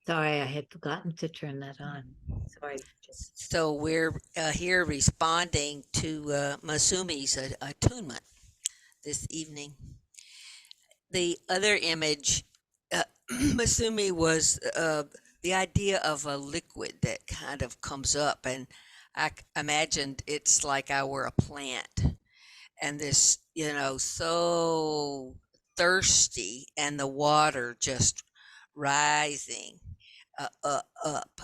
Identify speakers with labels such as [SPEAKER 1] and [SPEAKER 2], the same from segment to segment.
[SPEAKER 1] Sorry, I had forgotten to turn that on. Sorry.
[SPEAKER 2] So we're here responding to Masumi's attunement this evening. The other image, Masumi, was the idea of a liquid that kind of comes up, and imagined it's like I were a plant, and this, so thirsty, and the water just rising up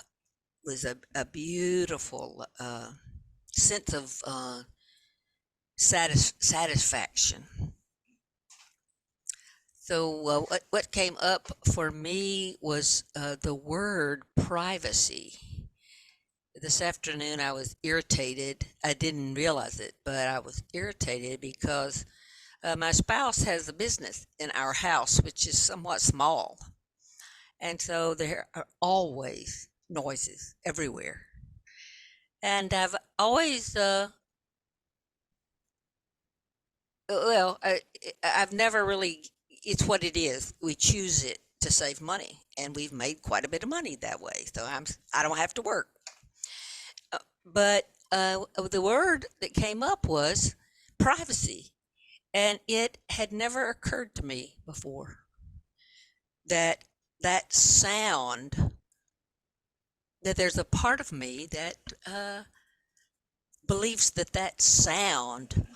[SPEAKER 2] was a beautiful sense of satisfaction. So what came up for me was the word privacy. This afternoon I was irritated. I didn't realize it, but I was irritated because my spouse has a business in our house, which is somewhat small. And so there are always noises everywhere. And I've always, well, I've never really, it's what it is. We choose it to save money, and we've made quite a bit of money that way. So I don't have to work. But the word that came up was privacy. And it had never occurred to me before that that sound, that there's a part of me that believes that that sound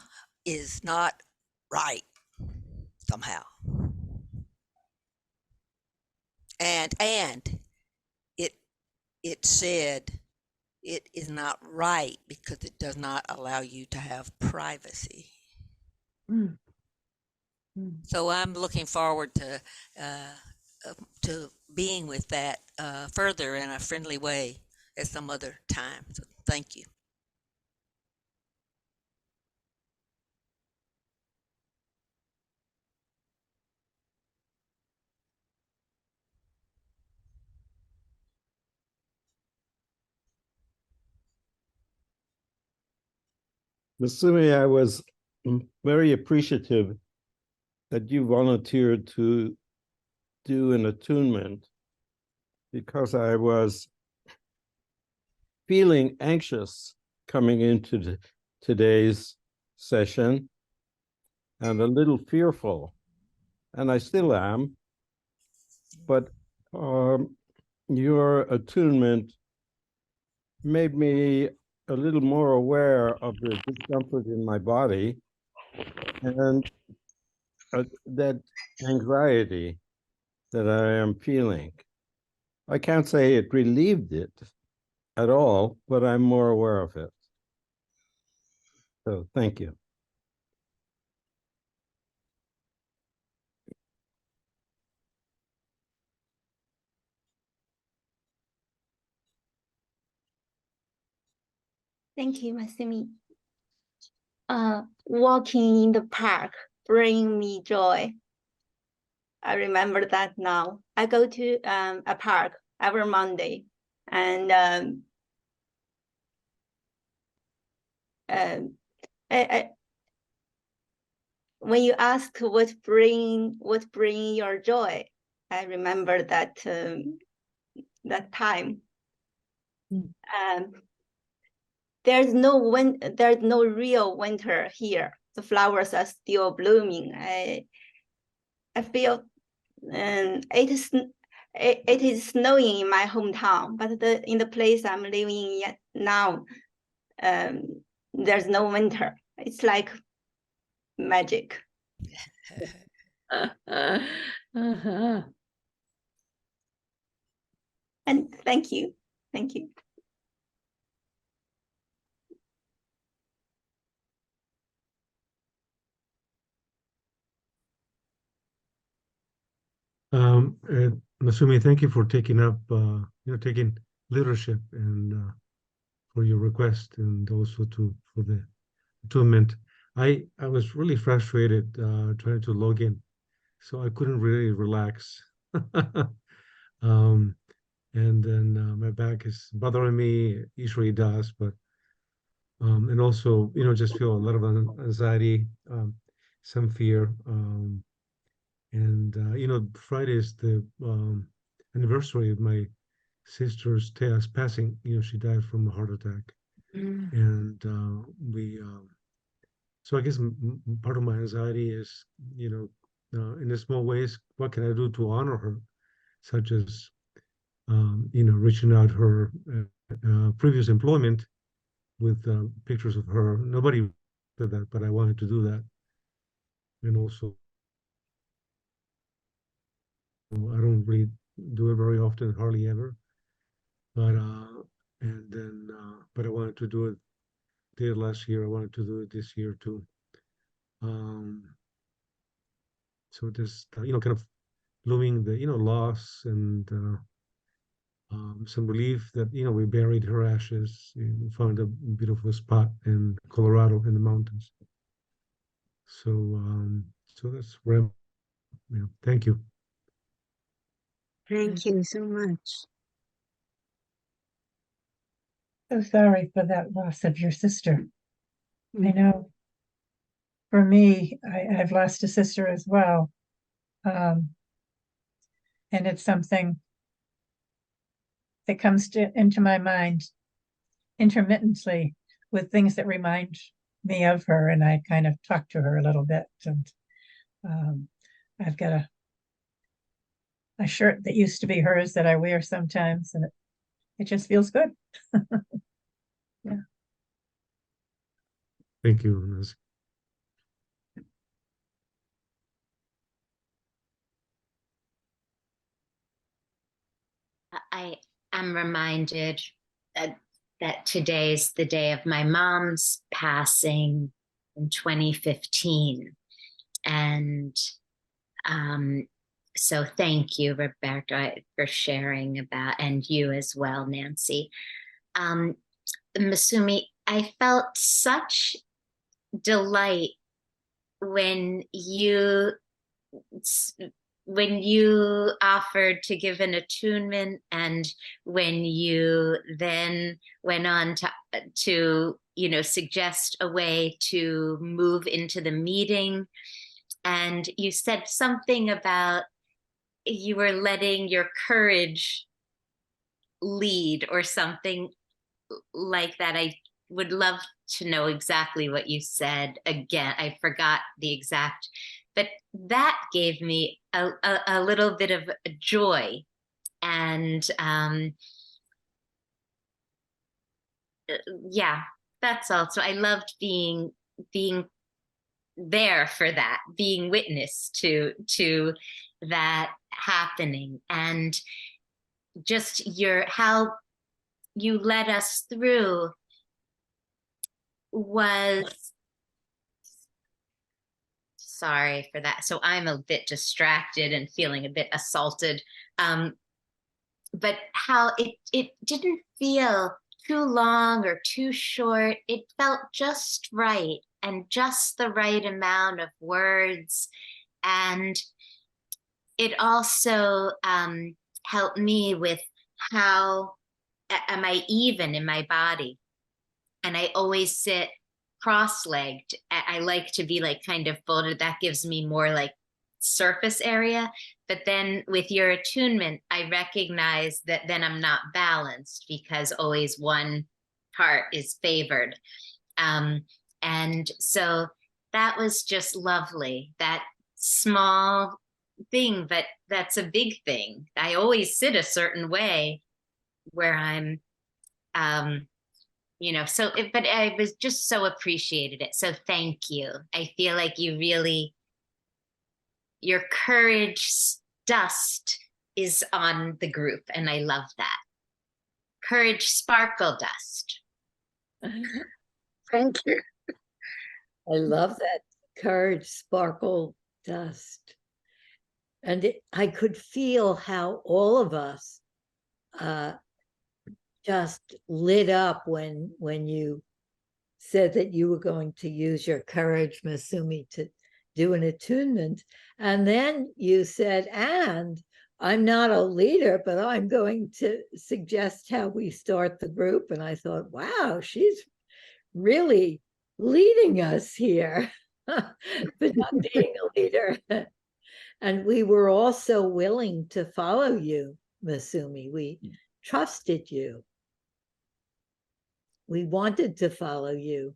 [SPEAKER 2] is not right somehow. And it it said it is not right because it does not allow you to have privacy.
[SPEAKER 1] Mm.
[SPEAKER 2] So I'm looking forward to being with that further in a friendly way at some other time. So thank you.
[SPEAKER 3] Masumi, I was very appreciative that you volunteered to do an attunement because I was feeling anxious coming into today's session and a little fearful, and I still am. But your attunement made me a little more aware of the discomfort in my body and that anxiety that I am feeling. I can't say it relieved it at all, but I'm more aware of it. So thank you.
[SPEAKER 4] Thank you, Masumi. Walking in the park bring me joy. I remember that now. I go to a park every Monday, and when you ask what bring your joy, I remember that that time. There's no real winter here. The flowers are still blooming. I feel it is snowing in my hometown, but in the place I'm living in now, there's no winter. It's like magic.
[SPEAKER 1] Uh-huh.
[SPEAKER 4] And thank you. Thank you.
[SPEAKER 5] Masumi, thank you for taking up, taking leadership and for your request and also for the attunement. I was really frustrated trying to log in, so I couldn't really relax. um, and then my back is bothering me. Usually does, but and also just feel a lot of anxiety, some fear, and Friday is the anniversary of my sister's passing. She died from a heart attack,
[SPEAKER 1] Mm.
[SPEAKER 5] and so I guess part of my anxiety is, in the small ways, what can I do to honor her, such as, reaching out her previous employment with pictures of her. Nobody did that, but I wanted to do that. And also, I don't really do it very often, hardly ever. But but I wanted to do it. Did it last year. I wanted to do it this year too. Um, so just kind of looming the loss and some relief that we buried her ashes and found a beautiful spot in Colorado in the mountains. So that's where thank you.
[SPEAKER 6] Thank you so much.
[SPEAKER 7] So sorry for that loss of your sister. I know for me, I've lost a sister as well. And it's something that comes into my mind intermittently with things that remind me of her. And I kind of talk to her a little bit. And I've got a shirt that used to be hers that I wear sometimes, and it just feels good. Yeah.
[SPEAKER 5] Thank you, Nancy.
[SPEAKER 6] I am reminded that today's the day of my mom's passing in 2015. And so thank you, Roberto, for sharing about, and you as well, Nancy. Masumi, I felt such delight when you offered to give an attunement, and when you then went on to suggest a way to move into the meeting. And you said something about you were letting your courage lead or something like that. I would love to know exactly what you said again. I forgot the exact, but that gave me a little bit of joy. And yeah, that's all. So I loved being there for that, being witness to that happening, and just how you led us through was, sorry for that. So I'm a bit distracted and feeling a bit assaulted. But how it didn't feel too long or too short. It felt just right, and just the right amount of words. And it also helped me with how am I even in my body. And I always sit cross-legged. I like to be like kind of folded. That gives me more like surface area. But then with your attunement, I recognize that then I'm not balanced, because always one part is favored. And so that was just lovely. That small thing, but that's a big thing. I always sit a certain way where I'm, but I was just so appreciated it. So thank you. I feel like you really, your courage dust is on the group, and I love that. Courage sparkle dust.
[SPEAKER 1] Thank you. I love that. Courage sparkle dust. And I could feel how all of us just lit up when you said that you were going to use your courage, Masumi, to do an attunement. And then you said, and I'm not a leader, but I'm going to suggest how we start the group. And I thought, wow, she's really leading us here, but not being a leader. And we were also willing to follow you, Masumi. We trusted you. We wanted to follow you.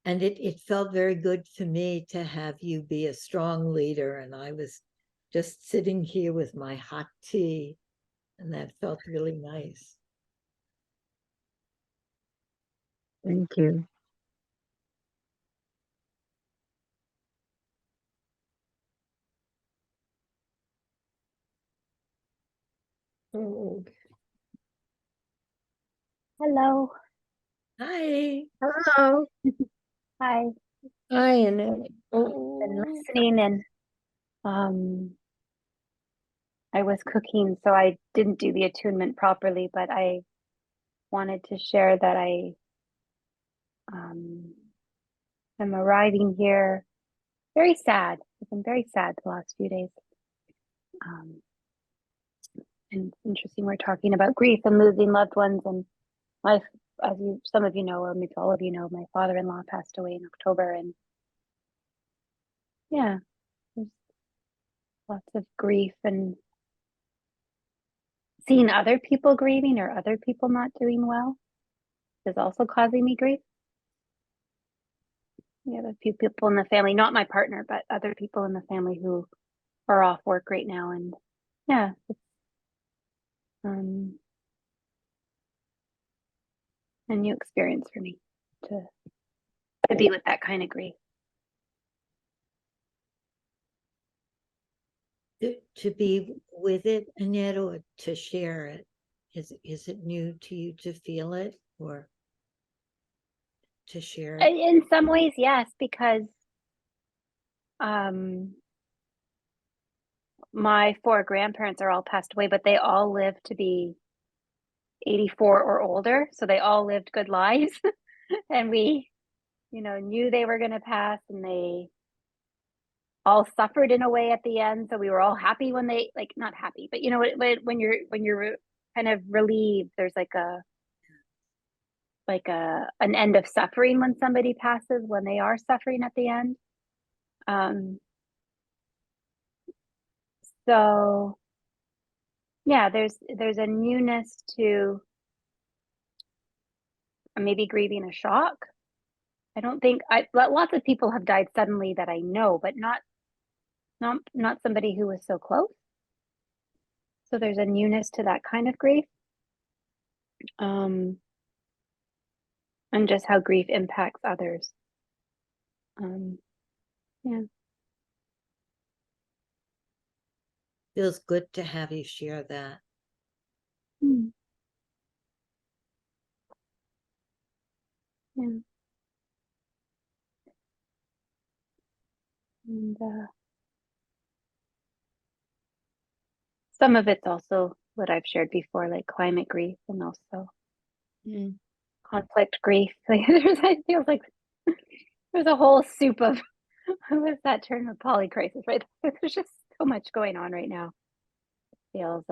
[SPEAKER 1] And it felt very good for me to have you be a strong leader. And I was just sitting here with my hot tea, and that felt really nice.
[SPEAKER 8] Thank you.
[SPEAKER 1] Oh,
[SPEAKER 9] Hello.
[SPEAKER 1] hi.
[SPEAKER 8] Hello.
[SPEAKER 9] Hi.
[SPEAKER 8] Hi, Annette.
[SPEAKER 9] Been listening and I was cooking, so I didn't do the attunement properly, but I wanted to share that I am arriving here very sad. I've been very sad the last few days. And it's interesting, we're talking about grief and losing loved ones, and my, as you, some of you know, or maybe all of you know, my father-in-law passed away in October, and yeah, there's lots of grief and seeing other people grieving or other people not doing well is also causing me grief. We have a few people in the family, not my partner, but other people in the family who are off work right now, and yeah, it's a new experience for me to be with that kind of grief.
[SPEAKER 1] To be with it, Annette, or to share it? Is it new to you to feel it, or to share it?
[SPEAKER 9] In some ways, yes, because my 4 grandparents are all passed away, but they all lived to be 84 or older, so they all lived good lives. And we, knew they were going to pass, and they all suffered in a way at the end. So we were all happy when they, like, not happy, but when you're kind of relieved, there's an end of suffering when somebody passes, when they are suffering at the end. So yeah, there's a newness to maybe grieving a shock. I don't think lots of people have died suddenly that I know, but not somebody who was so close. So there's a newness to that kind of grief. And just how grief impacts others. Yeah.
[SPEAKER 1] Feels good to have you share that.
[SPEAKER 9] Yeah. And some of it's also what I've shared before, like climate grief, and also conflict grief. Like it feels like there's a whole soup of what's that term, of polycrisis, right? There's just so much going on right now. It feels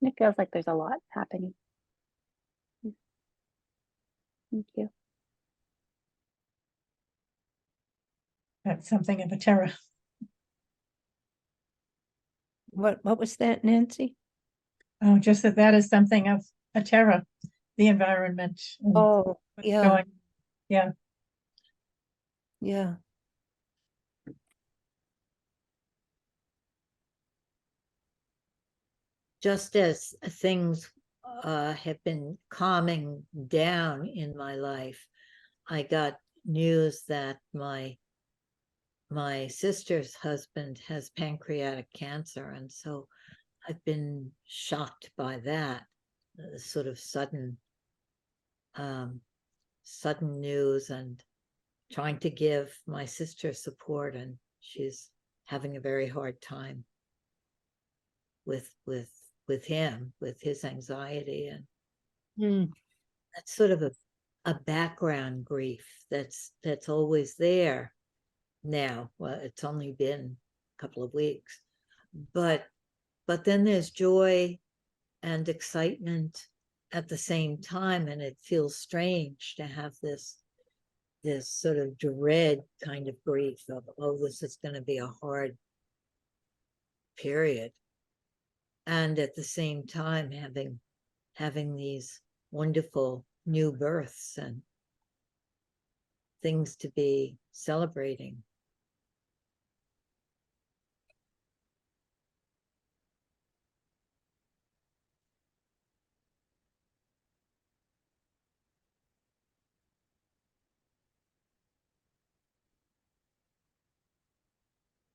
[SPEAKER 9] it feels like there's a lot happening. Thank you.
[SPEAKER 7] That's something of a terror.
[SPEAKER 8] What was that, Nancy?
[SPEAKER 7] Oh, just that is something of a terror, the environment. and
[SPEAKER 8] Oh,
[SPEAKER 7] what's
[SPEAKER 8] yeah,
[SPEAKER 7] going- Yeah.
[SPEAKER 8] yeah.
[SPEAKER 1] Just as things have been calming down in my life, I got news that my sister's husband has pancreatic cancer, and so I've been shocked by that, sort of sudden news, and trying to give my sister support, and she's having a very hard time with him, with his anxiety, and that's sort of a background grief that's always there now. Well, it's only been a couple of weeks, but then there's joy and excitement at the same time, and it feels strange to have this sort of dread kind of grief of, oh, this is going to be a hard period. And at the same time, having these wonderful new births and things to be celebrating.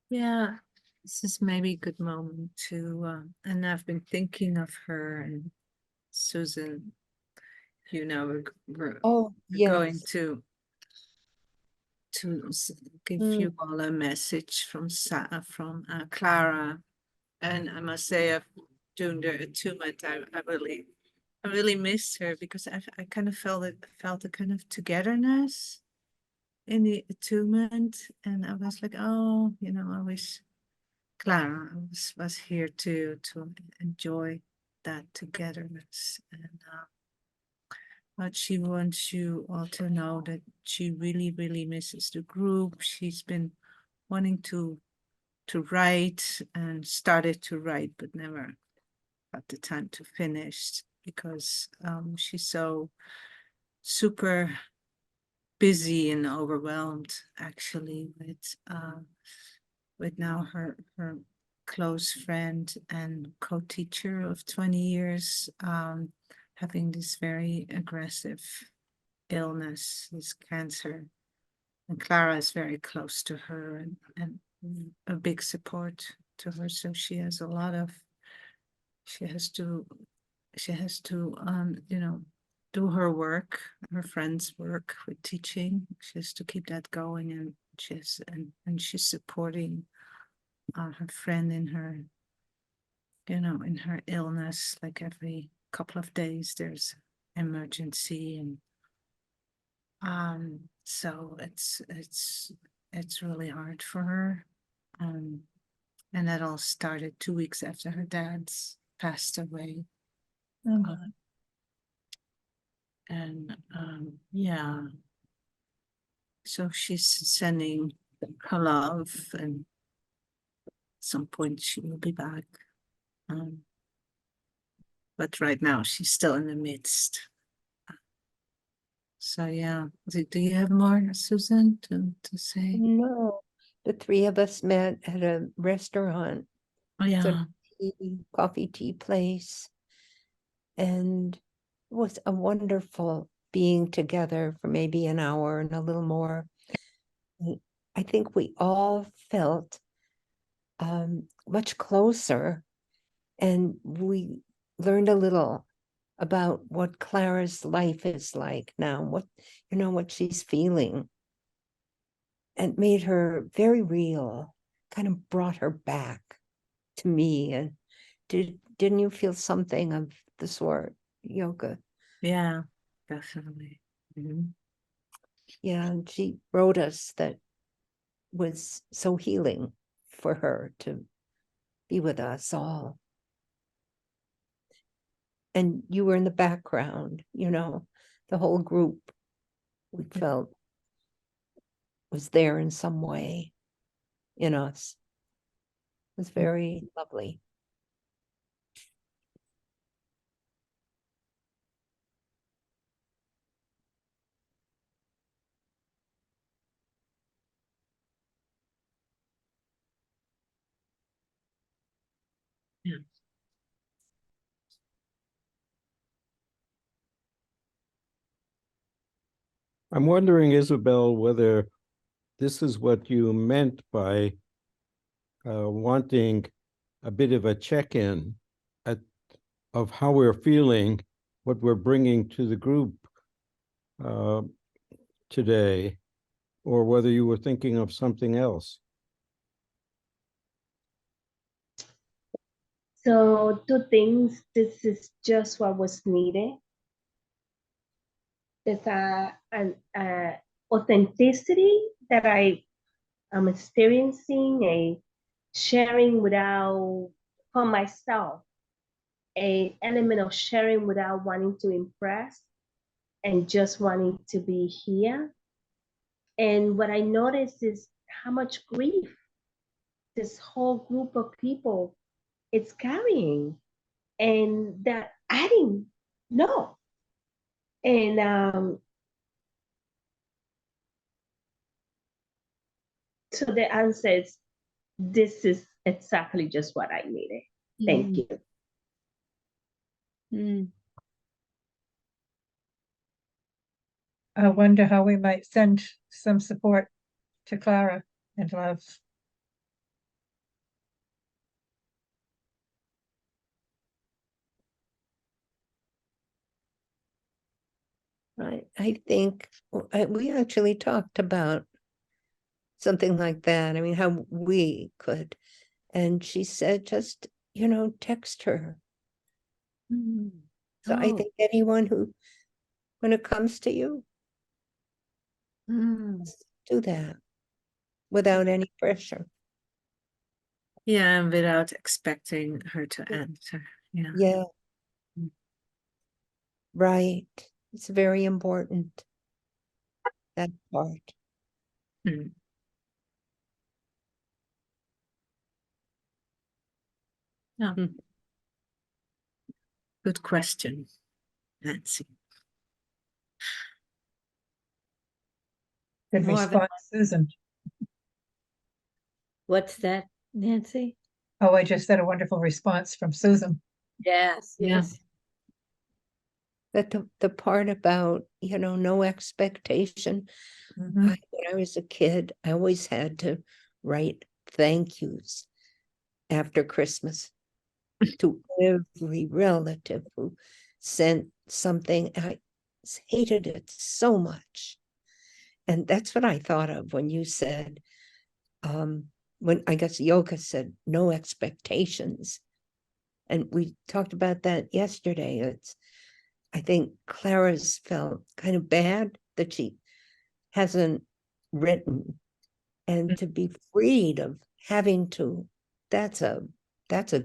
[SPEAKER 8] Yeah, this is maybe a good moment to, and I've been thinking of her and Susan. You know, we're
[SPEAKER 1] Oh,
[SPEAKER 8] going
[SPEAKER 1] yes.
[SPEAKER 8] to give
[SPEAKER 1] Mm.
[SPEAKER 8] you all a message from Clara, and I must say, during the attunement, I really missed her because I kind of felt a kind of togetherness in the attunement, and I was like, oh, you know, I wish Clara was here to enjoy that togetherness, and but she wants you all to know that she really, really misses the group. She's been wanting to write and started to write, but never got the time to finish because she's so super busy and overwhelmed actually with now her close friend and co-teacher of 20 years having this very aggressive illness, this cancer. And Clara is very close to her and a big support to her. So she has a lot of, she has to, you know, do her work, her friend's work with teaching. She has to keep that going, and she's supporting her friend in her, you know, in her illness. Like every couple of days, there's emergency, and so it's really hard for her. And that all started 2 weeks after her dad's passed away. And yeah, so she's sending her love, and at some point she will be back. But right now she's still in the midst. So yeah, do you have more, Susan, to say?
[SPEAKER 10] No, the three of us met at a restaurant,
[SPEAKER 8] Oh yeah,
[SPEAKER 10] coffee tea place, and it was a wonderful being together for maybe an hour and a little more. I think we all felt much closer, and we learned a little about what Clara's life is like now, what she's feeling. And made her very real, kind of brought her back to me. And didn't you feel something of the sort, Yoga?
[SPEAKER 8] yeah, definitely.
[SPEAKER 10] Yeah, and she wrote us that was so healing for her to be with us all. And you were in the background, the whole group we felt was there in some way in us. It was very lovely.
[SPEAKER 8] Yeah.
[SPEAKER 3] I'm wondering, Isabel, whether this is what you meant by wanting a bit of a check-in of how we're feeling, what we're bringing to the group today, or whether you were thinking of something else.
[SPEAKER 11] So two things, this is just what was needed. There's an authenticity that I am experiencing, a sharing without, for myself, an element of sharing without wanting to impress and just wanting to be here. And what I noticed is how much grief this whole group of people it's carrying, and that I didn't know. And so the answer is, this is exactly just what I needed. Thank you.
[SPEAKER 7] I wonder how we might send some support to Clara and love.
[SPEAKER 10] I think we actually talked about something like that. I mean, how we could. And she said, just, text her. So I
[SPEAKER 1] Oh.
[SPEAKER 10] think anyone who, when it comes to you, do that without any pressure.
[SPEAKER 8] Yeah, and without expecting her to answer. Yeah.
[SPEAKER 10] Yeah. Right. It's very important, that part.
[SPEAKER 8] Hmm. Yeah. Good question, Nancy.
[SPEAKER 7] Good
[SPEAKER 1] More of a-
[SPEAKER 7] response, Susan.
[SPEAKER 1] What's that, Nancy?
[SPEAKER 7] Oh, I just said a wonderful response from Susan.
[SPEAKER 1] Yes,
[SPEAKER 8] Yeah.
[SPEAKER 1] yes.
[SPEAKER 10] That the part about, no expectation.
[SPEAKER 7] Mhm.
[SPEAKER 10] When I was a kid, I always had to write thank yous after Christmas to every relative who sent something. I hated it so much. And that's what I thought of when you said, when I guess Yoga said no expectations. And we talked about that yesterday. I think Clara's felt kind of bad that she hasn't written, and to be freed of having to, that's a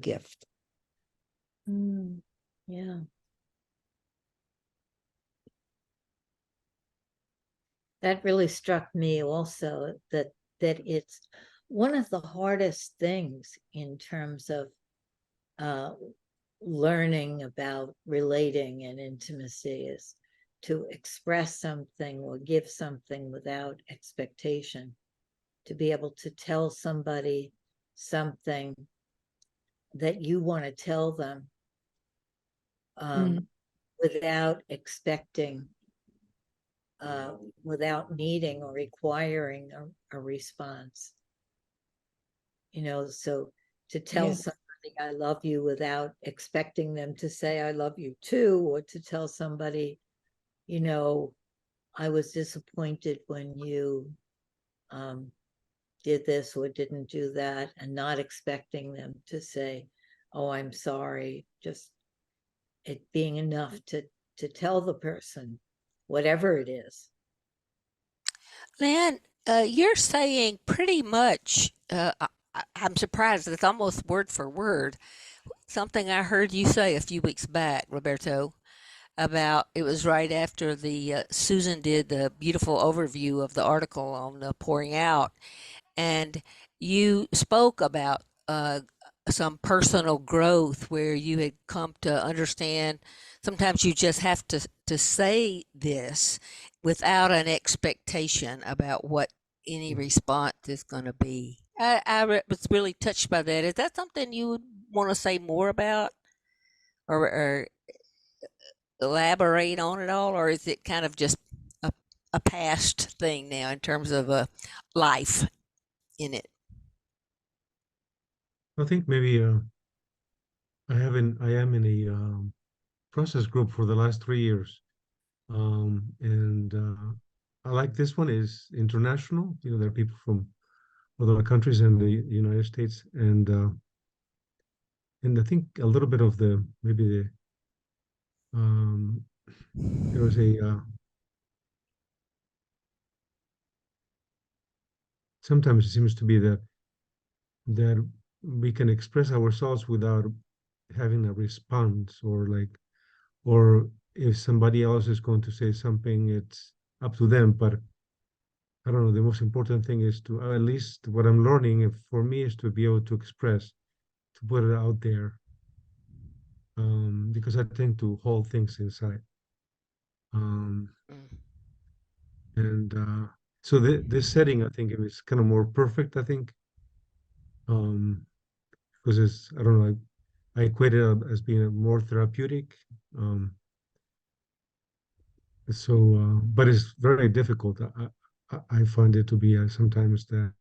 [SPEAKER 10] gift.
[SPEAKER 1] Yeah. That really struck me also, that it's one of the hardest things in terms of learning about relating and intimacy is to express something or give something without expectation, to be able to tell somebody something that you want to tell them without expecting, without needing or requiring a response. So to tell somebody I love you without expecting them to say I love you too, or to tell somebody, I was disappointed when you did this or didn't do that, and not expecting them to say, oh, I'm sorry, just it being enough to tell the person whatever it is.
[SPEAKER 2] Lynn, you're saying pretty much, I'm surprised, it's almost word for word, something I heard you say a few weeks back, Roberto, about it was right after the Susan did the beautiful overview of the article on pouring out, and you spoke about some personal growth where you had come to understand sometimes you just have to say this without an expectation about what any response is going to be. I was really touched by that. Is that something you would want to say more about, or elaborate on it all, or is it kind of just a past thing now in terms of life in it?
[SPEAKER 5] I think maybe I am in a process group for the last 3 years, and I like this one is international. There are people from other countries in the United States, and I think a little bit of the maybe the there was a sometimes it seems to be that we can express ourselves without having a response, or if somebody else is going to say something, it's up to them. But I don't know, the most important thing is to, at least what I'm learning for me, is to be able to express, to put it out there, because I tend to hold things inside. Um,
[SPEAKER 2] Mm.
[SPEAKER 5] and so this setting, I think, is kind of more perfect, I think, because it's, I don't know, I equate it as being more therapeutic. Um, so, but it's very difficult. I find it to be sometimes that,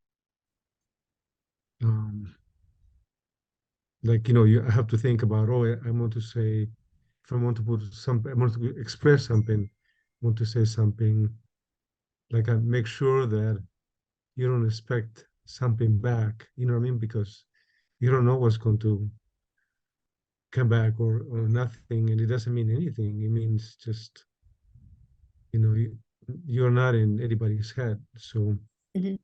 [SPEAKER 5] um, like, you have to think about, oh, I want to say, if I want to put something, I want to express something, I want to say something, like I make sure that you don't expect something back, you know what I mean? Because you don't know what's going to come back, or nothing, and it doesn't mean anything. It means just, you're not in anybody's head. So,
[SPEAKER 10] Mhm.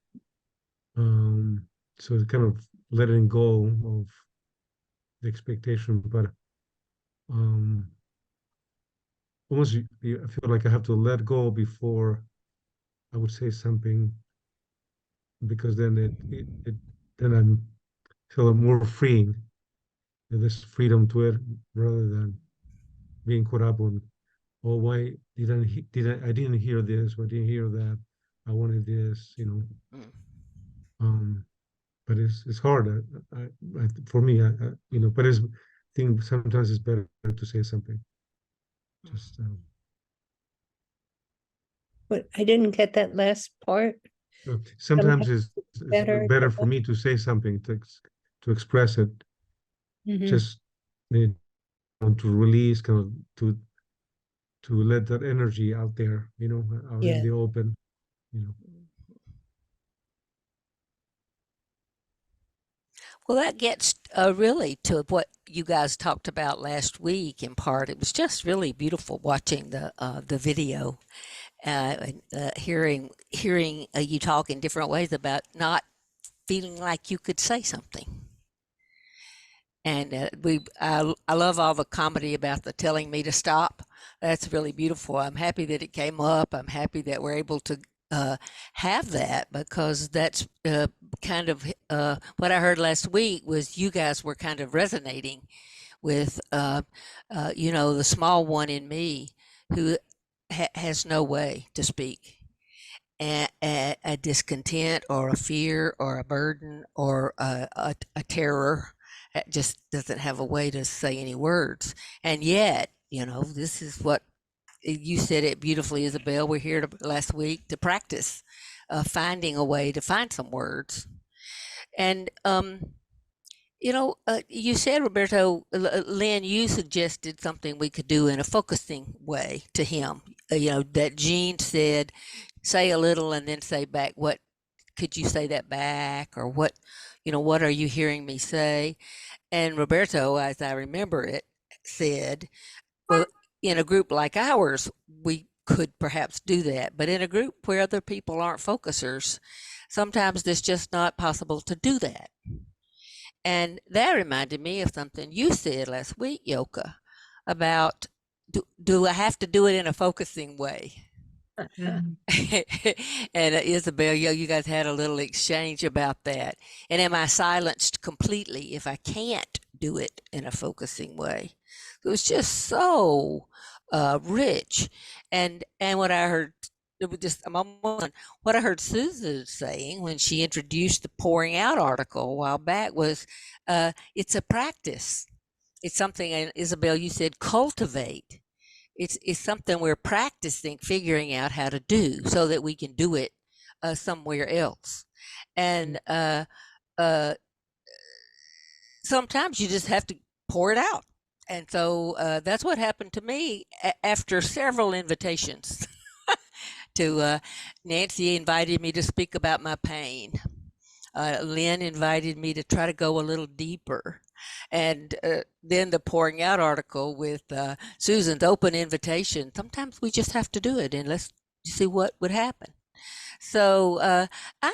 [SPEAKER 5] um, so it's kind of letting go of the expectation, but um, almost I feel like I have to let go before I would say something, because then then I'm feel more freeing. There's freedom to it, rather than being caught up on, oh, why I didn't hear this, or I didn't hear that, I wanted this.
[SPEAKER 2] Mm.
[SPEAKER 5] Um, but it's hard. For me, but I think sometimes it's better to say something. Just
[SPEAKER 10] But I didn't get that last part.
[SPEAKER 5] sometimes
[SPEAKER 10] Sometimes
[SPEAKER 5] it's
[SPEAKER 10] better.
[SPEAKER 5] better for me to say something, to express it,
[SPEAKER 10] Mhm.
[SPEAKER 5] just to release, kind of to let that energy out there, out in
[SPEAKER 10] Yeah.
[SPEAKER 5] the open, you know.
[SPEAKER 2] Well, that gets really to what you guys talked about last week. In part, it was just really beautiful watching the video, and hearing you talk in different ways about not feeling like you could say something. And I love all the comedy about the telling me to stop. That's really beautiful. I'm happy that it came up. I'm happy that we're able to have that, because that's kind of what I heard last week was you guys were kind of resonating with, the small one in me who has no way to speak. A discontent or a fear or a burden or a terror, just doesn't have a way to say any words. And yet, this is what you said it beautifully, Isabel. We're here last week to practice finding a way to find some words. And you said, Roberto, Lynn, you suggested something we could do in a focusing way to him. That Jean said, say a little and then say back, what could you say that back? Or what are you hearing me say? And Roberto, as I remember it, said, well, in a group like ours, we could perhaps do that. But in a group where other people aren't focusers, sometimes it's just not possible to do that. And that reminded me of something you said last week, Yoka, about do I have to do it in a focusing way?
[SPEAKER 10] Mhm.
[SPEAKER 2] And Isabel, you guys had a little exchange about that. And am I silenced completely if I can't do it in a focusing way? It was just so rich. And what I heard, it was just what I heard Susan saying when she introduced the pouring out article a while back was, it's a practice. It's something, and Isabel, you said cultivate. It's something we're practicing, figuring out how to do so that we can do it somewhere else. And sometimes you just have to pour it out. And so that's what happened to me after several invitations. To Nancy invited me to speak about my pain. Lynn invited me to try to go a little deeper. And then the pouring out article with Susan's open invitation. Sometimes we just have to do it and let's see what would happen. So I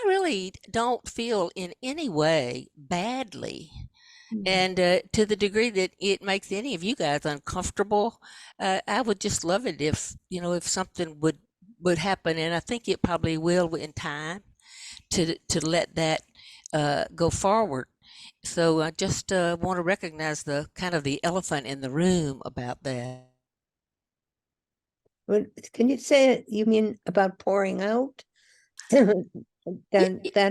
[SPEAKER 2] really don't feel in any way badly. And to the degree that it makes any of you guys uncomfortable, I would just love it if something would would happen, and I think it probably will in time to let that go forward. So I just want to recognize the kind of the elephant in the room about that.
[SPEAKER 10] Can you say it? You mean about pouring out? Then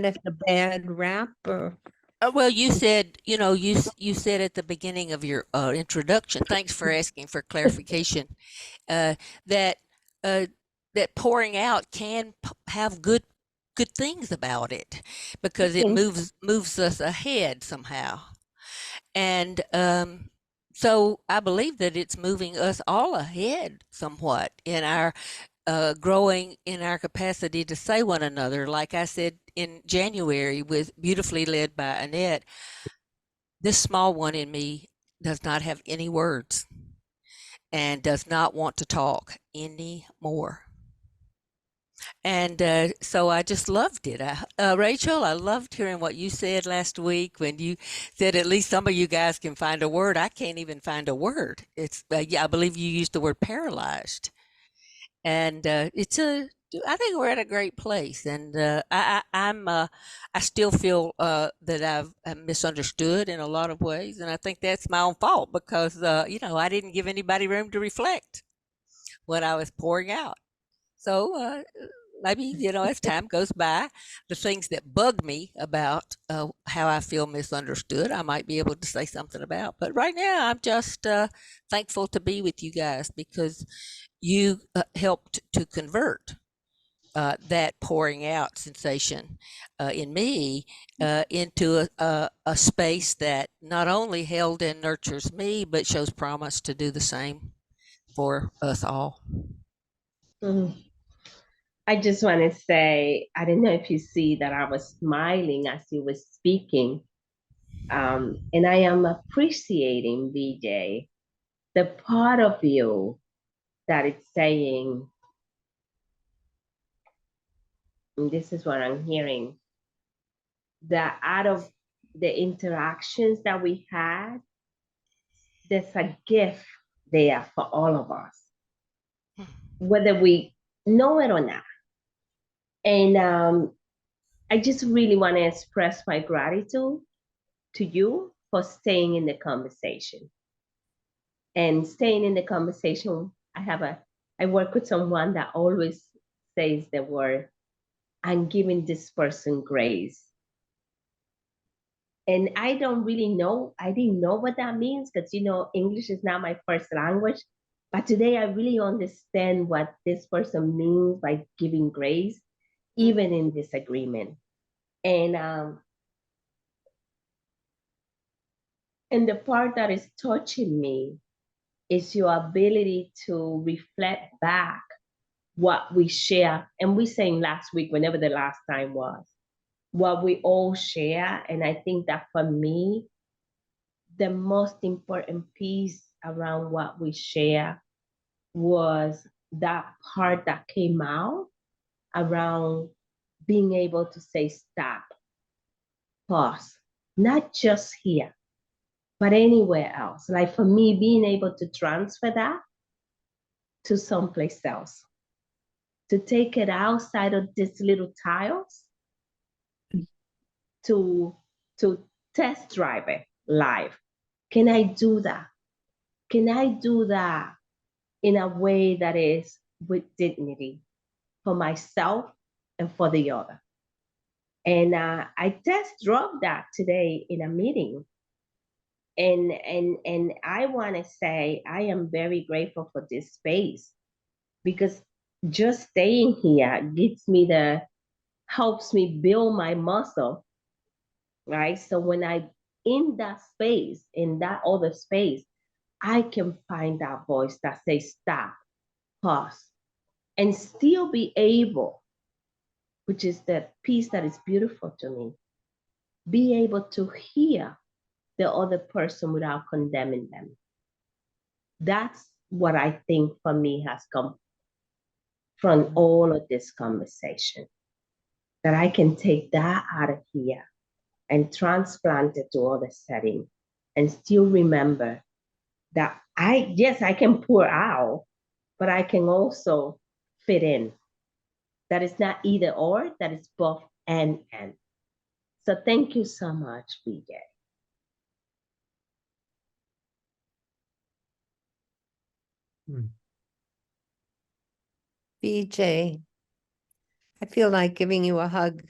[SPEAKER 10] if a bad rap or
[SPEAKER 2] Well, you said, you said at the beginning of your introduction, thanks for asking for clarification, uh, that uh, that pouring out can have good things about it because it moves us ahead somehow. And so I believe that it's moving us all ahead somewhat in our growing in our capacity to say one another. Like I said in January, with beautifully led by Annette, this small one in me does not have any words and does not want to talk anymore. And so I just loved it. Rachel, I loved hearing what you said last week when you said at least some of you guys can find a word. I can't even find a word. It's yeah, I believe you used the word paralyzed, and I think we're at a great place, and I still feel that I'm misunderstood in a lot of ways, and I think that's my own fault because I didn't give anybody room to reflect when I was pouring out. So maybe, as time goes by, the things that bug me about how I feel misunderstood, I might be able to say something about. But right now, I'm just thankful to be with you guys because you helped to convert that pouring out sensation in me into a space that not only held and nurtures me, but shows promise to do the same for us all.
[SPEAKER 11] Mm. I just want to say, I don't know if you see that I was smiling as you were speaking. And I am appreciating, BJ, the part of you that it's saying, and this is what I'm hearing, that out of the interactions that we had, there's a gift there for all of us, whether we know it or not. And I just really want to express my gratitude to you for staying in the conversation. And staying in the conversation, I work with someone that always says the word, I'm giving this person grace. And I didn't know what that means because, English is not my first language. But today I really understand what this person means by giving grace, even in disagreement. And the part that is touching me is your ability to reflect back what we share. And we saying last week, whenever the last time was, what we all share. And I think that for me, the most important piece around what we share was that part that came out around being able to say stop, pause, not just here, but anywhere else. Like for me, being able to transfer that to someplace else, to take it outside of these little tiles, to test drive it live. Can I do that? Can I do that in a way that is with dignity for myself and for the other? And I test drove that today in a meeting. And I want to say I am very grateful for this space because just staying here helps me build my muscle, right? So when I in that space, in that other space, I can find that voice that says stop, pause, and still be able, which is the piece that is beautiful to me, be able to hear the other person without condemning them. That's what I think for me has come from all of this conversation, that I can take that out of here and transplant it to other setting and still remember that I can pour out, but I can also fit in That is not either or, that is both and. So thank you so much, BJ.
[SPEAKER 10] BJ, I feel like giving you a hug.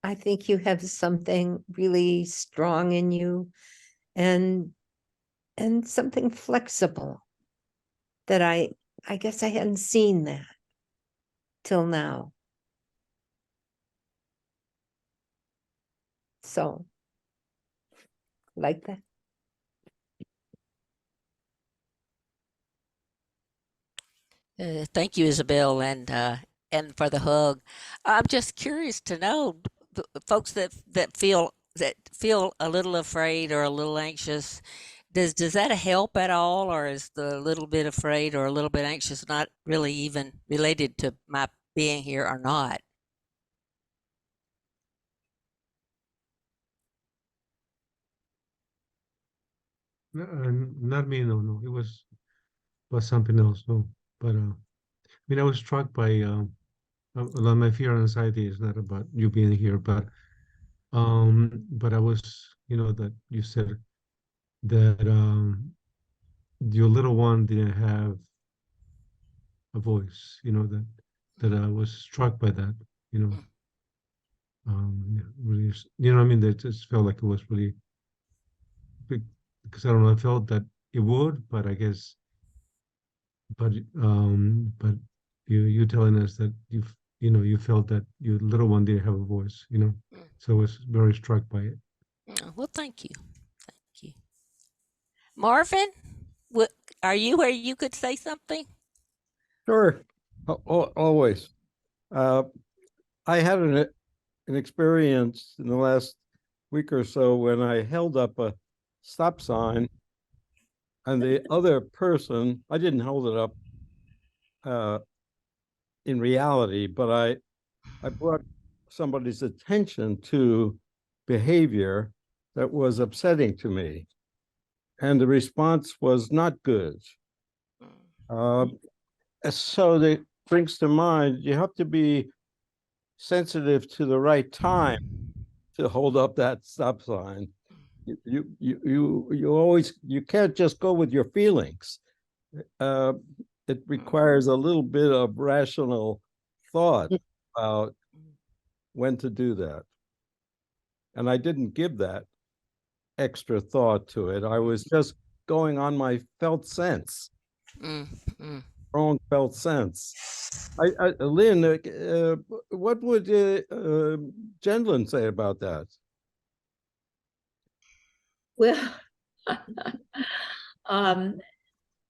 [SPEAKER 10] I think you have something really strong in you and something flexible that I guess I hadn't seen that till now. So, like that.
[SPEAKER 2] Thank you, Isabel, and for the hug. I'm just curious to know, folks that feel a little afraid or a little anxious. Does that help at all, or is the little bit afraid or a little bit anxious not really even related to my being here or not?
[SPEAKER 5] Not me, no. It was something else, no. But I mean, I was struck by a lot of my fear and anxiety is not about you being here, but I was, that you said that your little one didn't have a voice, that I was struck by that, yeah, really, what I mean, that just felt like it was really big, because I don't know, I felt that it would, but I guess, but you telling us that you felt that your little one didn't have a voice, so I was very struck by it.
[SPEAKER 2] Well, thank you. Thank you. Marvin, what, are you where you could say something?
[SPEAKER 3] Sure, always. I had an experience in the last week or so when I held up a stop sign, and the other person, I didn't hold it up in reality, but I brought somebody's attention to behavior that was upsetting to me, and the response was not good. So that brings to mind, you have to be sensitive to the right time to hold up that stop sign. You always, you can't just go with your feelings. It requires a little bit of rational thought about when to do that. And I didn't give that extra thought to it. I was just going on my felt sense, own felt sense. Lynn, what would Jenlin say about that?
[SPEAKER 1] Well,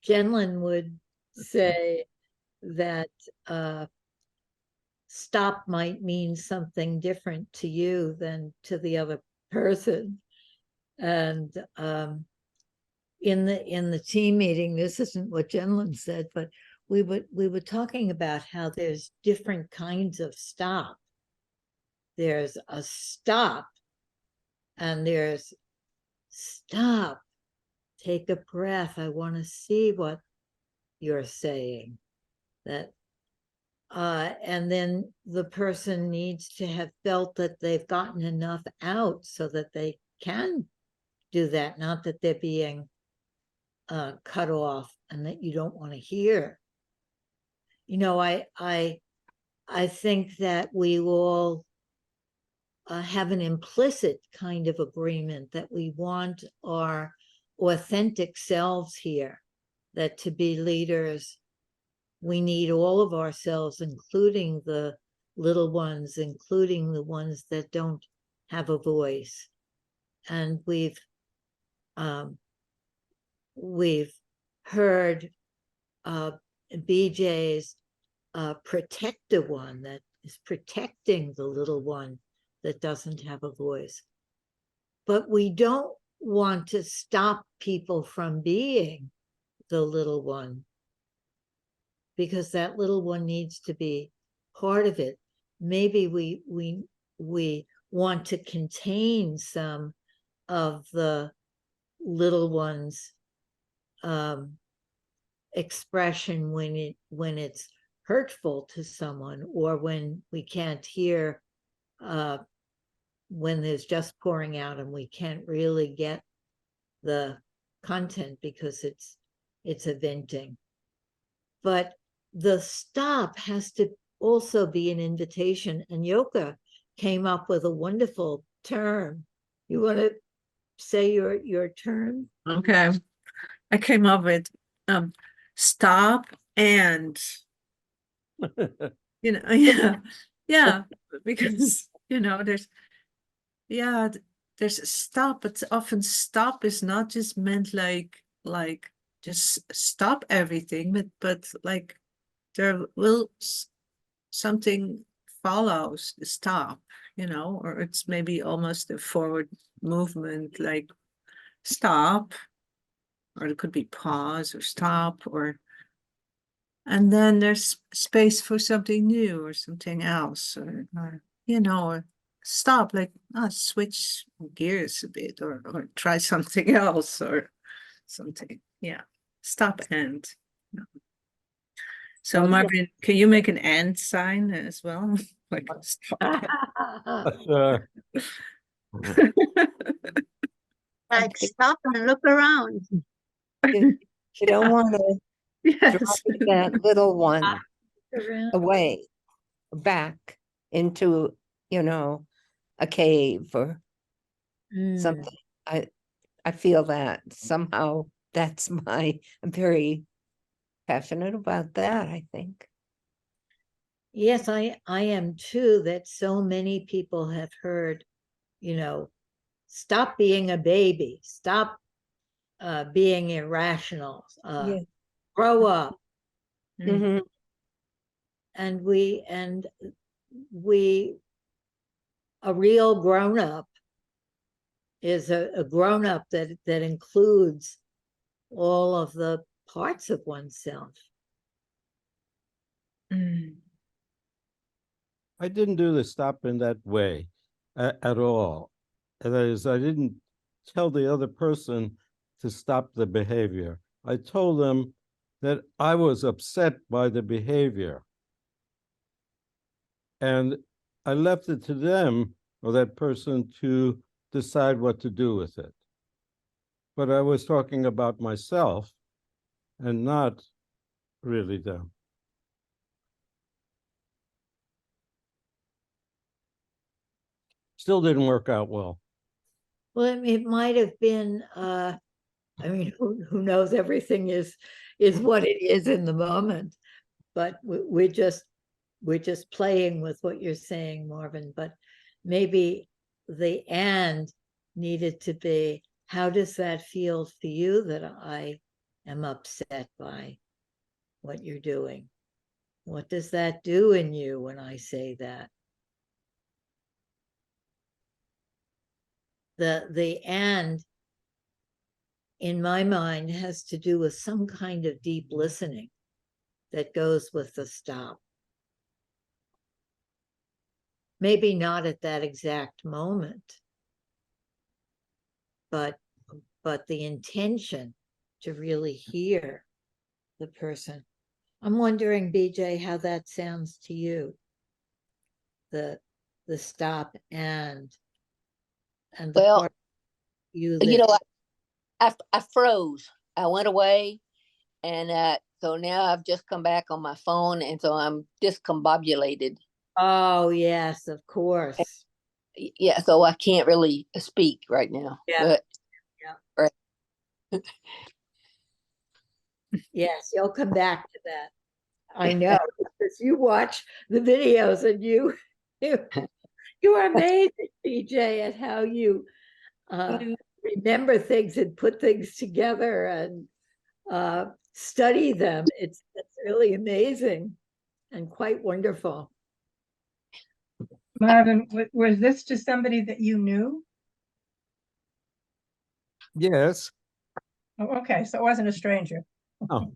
[SPEAKER 1] Jenlin would say that stop might mean something different to you than to the other person. And in the team meeting, this isn't what Jenlin said, but we were talking about how there's different kinds of stop. There's a stop, and there's stop, take a breath, I want to see what you're saying. That and then the person needs to have felt that they've gotten enough out so that they can do that, not that they're being cut off and that you don't want to hear. I think that we all have an implicit kind of agreement that we want our authentic selves here, that to be leaders, we need all of ourselves, including the little ones, including the ones that don't have a voice. And we've heard BJ's protect the one that is protecting the little one that doesn't have a voice. But we don't want to stop people from being the little one, because that little one needs to be part of it. Maybe we want to contain some of the little ones expression when it's hurtful to someone, or when we can't hear, when there's just pouring out and we can't really get the content because it's a venting. But the stop has to also be an invitation, and Yoka came up with a wonderful term. You want to say your term?
[SPEAKER 8] Okay. I came up with stop and yeah, because there's there's stop, but often stop is not just meant like just stop everything, but like there will something follows the stop, or it's maybe almost a forward movement, like stop, or it could be pause or stop, and then there's space for something new or something else, or stop, like switch gears a bit, or try something else or something. Yeah, stop and. So Marvin, can you make an and sign as well? Like stop.
[SPEAKER 11] Like stop and look around.
[SPEAKER 10] You don't want to
[SPEAKER 8] Yes.
[SPEAKER 10] drop that little one away, back into, a cave or something. I feel that somehow I'm very passionate about that, I think.
[SPEAKER 1] Yes, I am too, that so many people have heard, stop being a baby, stop being irrational,
[SPEAKER 10] Yeah.
[SPEAKER 1] grow up.
[SPEAKER 10] Mhm.
[SPEAKER 1] And a real grown-up is a grown-up that includes all of the parts of oneself.
[SPEAKER 3] I didn't do the stop in that way at all. That is, I didn't tell the other person to stop the behavior. I told them that I was upset by the behavior. And I left it to them, or that person, to decide what to do with it. But I was talking about myself and not really them. Still didn't work out well.
[SPEAKER 1] Well, it might have been, who knows, everything is what it is in the moment, but we're just playing with what you're saying, Marvin. But maybe the and needed to be, how does that feel for you that I am upset by what you're doing? What does that do in you when I say that? The and, in my mind, has to do with some kind of deep listening that goes with the stop. Maybe not at that exact moment, but the intention to really hear the person. I'm wondering, BJ, how that sounds to you. The stop and the
[SPEAKER 12] Well,
[SPEAKER 1] part you
[SPEAKER 12] I froze. I went away, and so now I've just come back on my phone, and so I'm discombobulated.
[SPEAKER 1] Oh yes, of course.
[SPEAKER 12] Yeah, so I can't really speak right now.
[SPEAKER 1] Yeah.
[SPEAKER 12] But,
[SPEAKER 1] yeah.
[SPEAKER 12] Right.
[SPEAKER 1] Yes, you'll come back to that. I know, because you watch the videos and you are amazed, BJ, at how you remember things and put things together and study them. It's really amazing and quite wonderful.
[SPEAKER 7] Marvin, was this to somebody that you knew?
[SPEAKER 3] Yes.
[SPEAKER 7] Oh, okay, so it wasn't a stranger.
[SPEAKER 3] Oh.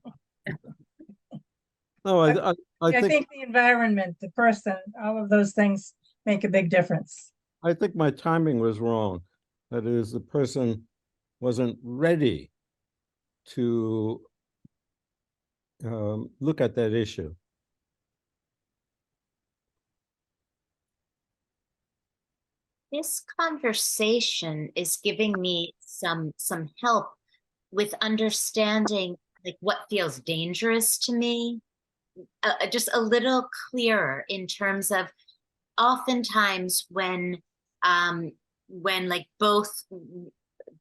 [SPEAKER 3] No, I
[SPEAKER 7] think the environment, the person, all of those things make a big difference.
[SPEAKER 3] I think my timing was wrong. That is, the person wasn't ready to look at that issue.
[SPEAKER 6] This conversation is giving me some help with understanding like what feels dangerous to me, just a little clearer in terms of oftentimes when like both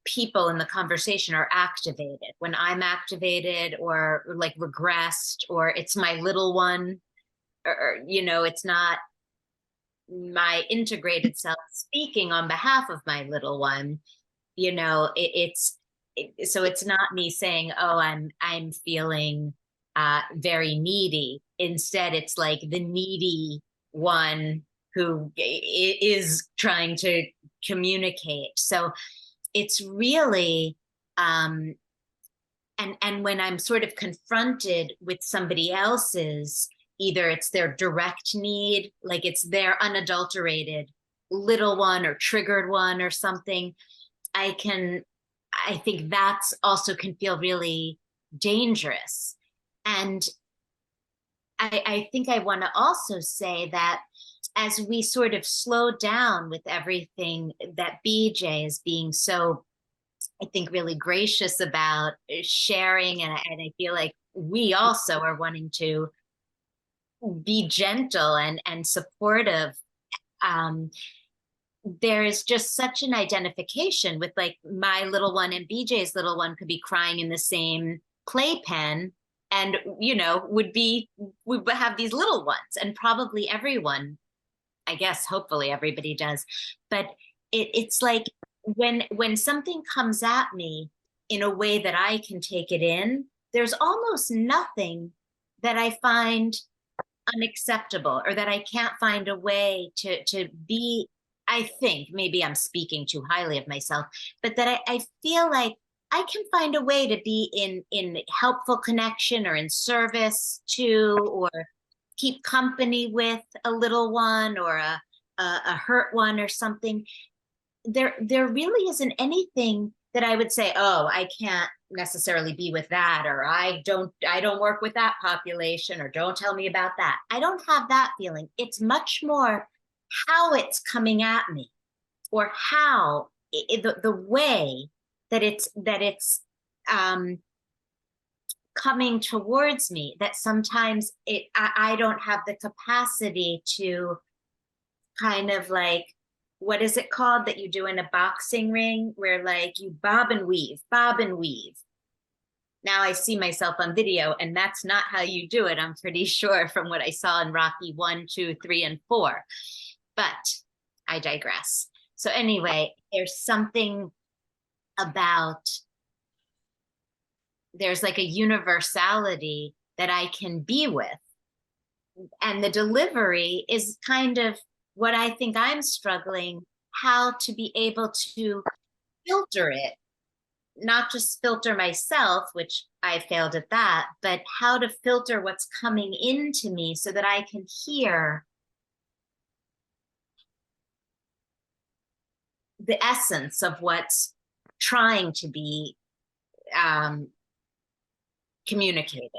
[SPEAKER 6] people in the conversation are activated, when I'm activated or like regressed, or it's my little one, or you know, it's not my integrated self speaking on behalf of my little one, you know, so it's not me saying, oh, I'm feeling very needy. Instead, it's like the needy one who is trying to communicate. So it's really and when I'm sort of confronted with somebody else's, either it's their direct need, like it's their unadulterated little one or triggered one or something, I think that's also can feel really dangerous. And I think I want to also say that as we sort of slow down with everything that BJ is being so, I think, really gracious about sharing, and I feel like we also are wanting to be gentle and supportive. There is just such an identification with like my little one and BJ's little one could be crying in the same playpen, and you know would have these little ones, and probably everyone, I guess, hopefully everybody does, but it's like when something comes at me in a way that I can take it in, there's almost nothing that I find unacceptable or that I can't find a way to be. I think maybe I'm speaking too highly of myself, but that I feel like I can find a way to be in helpful connection or in service to, or keep company with a little one or a hurt one or something. There really isn't anything that I would say, oh, I can't necessarily be with that, or I don't work with that population, or don't tell me about that. I don't have that feeling. It's much more how it's coming at me, or how the way that it's coming towards me, that sometimes I don't have the capacity to kind of like, what is it called that you do in a boxing ring, where like you bob and weave. Now I see myself on video, and that's not how you do it, I'm pretty sure, from what I saw in Rocky 1, 2, 3, and 4. But I digress. So anyway, there's something about, there's like a universality that I can be with. And the delivery is kind of what I think I'm struggling, how to be able to filter it, not just filter myself, which I failed at that, but how to filter what's coming into me so that I can hear the essence of what's trying to be communicated.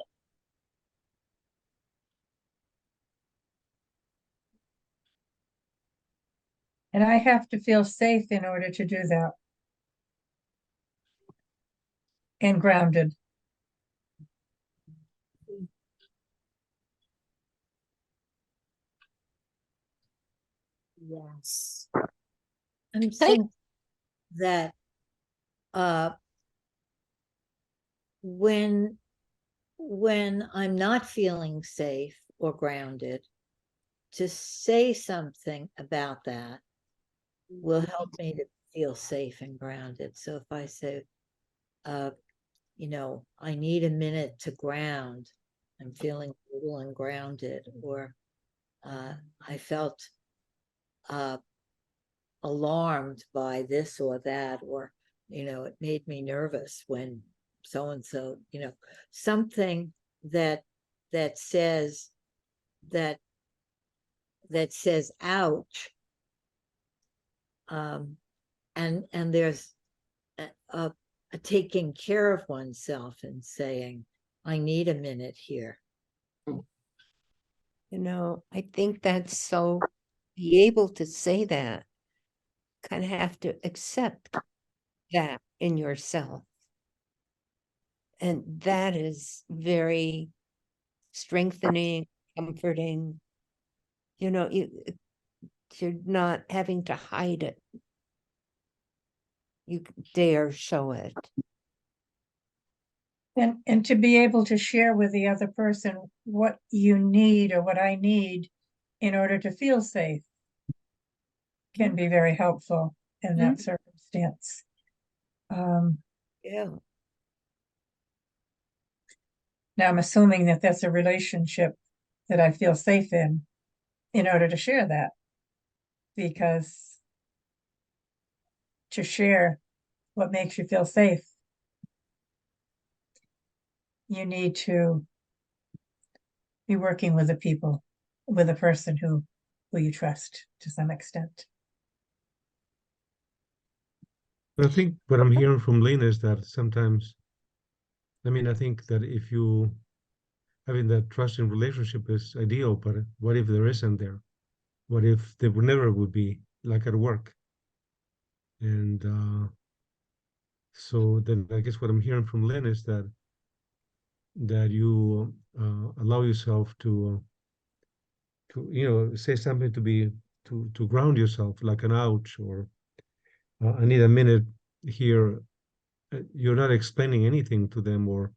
[SPEAKER 7] And I have to feel safe in order to do that. And grounded.
[SPEAKER 6] Yes.
[SPEAKER 1] I'm saying that when I'm not feeling safe or grounded, to say something about that will help me to feel safe and grounded. So if I say, you know, I need a minute to ground, I'm feeling a little ungrounded, or I felt alarmed by this or that, or, you know, it made me nervous when so-and-so, you know, something that says ouch, and there's a taking care of oneself and saying, I need a minute here.
[SPEAKER 10] You know, I think that's so, be able to say that, kind of have to accept that in yourself. And that is very strengthening, comforting. You know, you're not having to hide it. You dare show it.
[SPEAKER 7] And to be able to share with the other person what you need or what I need in order to feel safe can be very helpful in that circumstance.
[SPEAKER 10] Yeah.
[SPEAKER 7] Now I'm assuming that that's a relationship that I feel safe in order to share that. Because to share what makes you feel safe, you need to be working with with a person who you trust to some extent.
[SPEAKER 5] I think what I'm hearing from Lynn is that sometimes, I mean, I think that if you having that trusting relationship is ideal, but what if there isn't there? What if there never would be, like at work? And so then I guess what I'm hearing from Lynn is that you allow yourself to say something to be to ground yourself, like an ouch, or I need a minute here. You're not explaining anything to them, or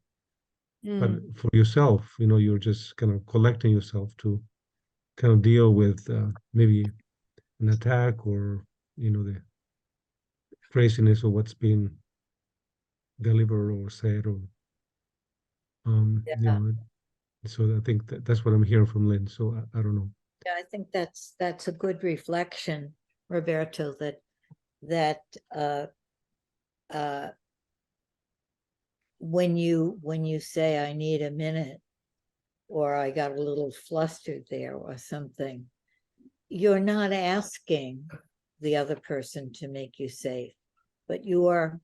[SPEAKER 5] but for yourself, you're just kind of collecting yourself to kind of deal with maybe an attack, or the craziness of what's being delivered or said, or
[SPEAKER 1] Yeah.
[SPEAKER 5] so I think that's what I'm hearing from Lynn. So I don't know.
[SPEAKER 1] Yeah, I think that's a good reflection, Roberto, that when you say I need a minute, or I got a little flustered there or something, you're not asking the other person to make you safe, but you are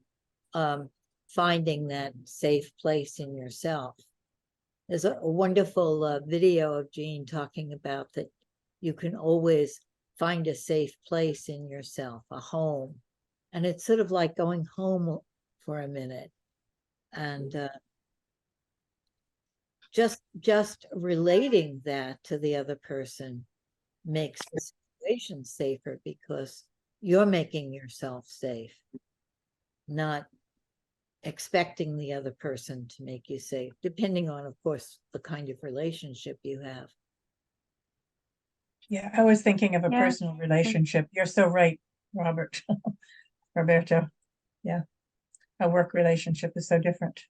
[SPEAKER 1] finding that safe place in yourself. There's a wonderful video of Jean talking about that you can always find a safe place in yourself, a home. And it's sort of like going home for a minute. And just relating that to the other person makes the situation safer, because you're making yourself safe, not expecting the other person to make you safe, depending on, of course, the kind of relationship you have.
[SPEAKER 7] Yeah, I was thinking of a
[SPEAKER 9] Yeah.
[SPEAKER 7] personal relationship. You're so right, Roberto. Yeah, a work relationship is so different.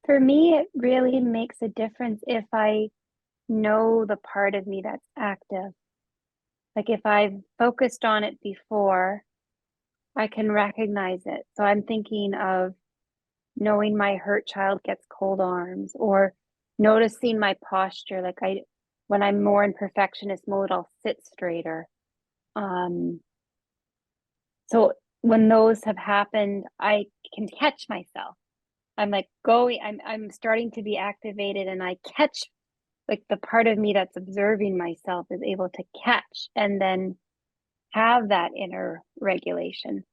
[SPEAKER 9] For me, it really makes a difference if I know the part of me that's active. Like if I've focused on it before, I can recognize it. So I'm thinking of knowing my hurt child gets cold arms, or noticing my posture. Like when I'm more in perfectionist mode, I'll sit straighter. So when those have happened, I can catch myself. I'm like I'm starting to be activated, and I catch, like, the part of me that's observing myself is able to catch and then have that inner regulation.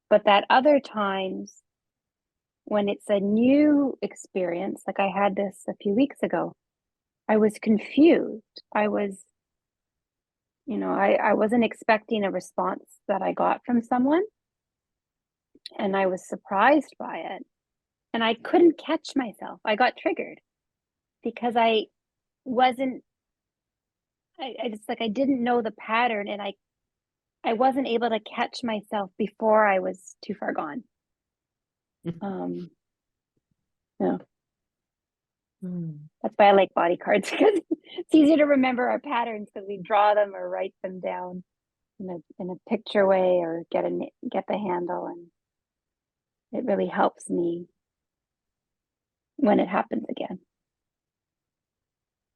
[SPEAKER 9] But that other times when it's a new experience, like I had this a few weeks ago, I was confused. I was, I wasn't expecting a response that I got from someone, and I was surprised by it. And I couldn't catch myself. I got triggered because I wasn't, I just, like, I didn't know the pattern, and I wasn't able to catch myself before I was too far gone. Yeah. That's why I like body cards, because it's easier to remember our patterns, because we draw them or write them down in a picture way, or get the handle, and it really helps me when it happens again.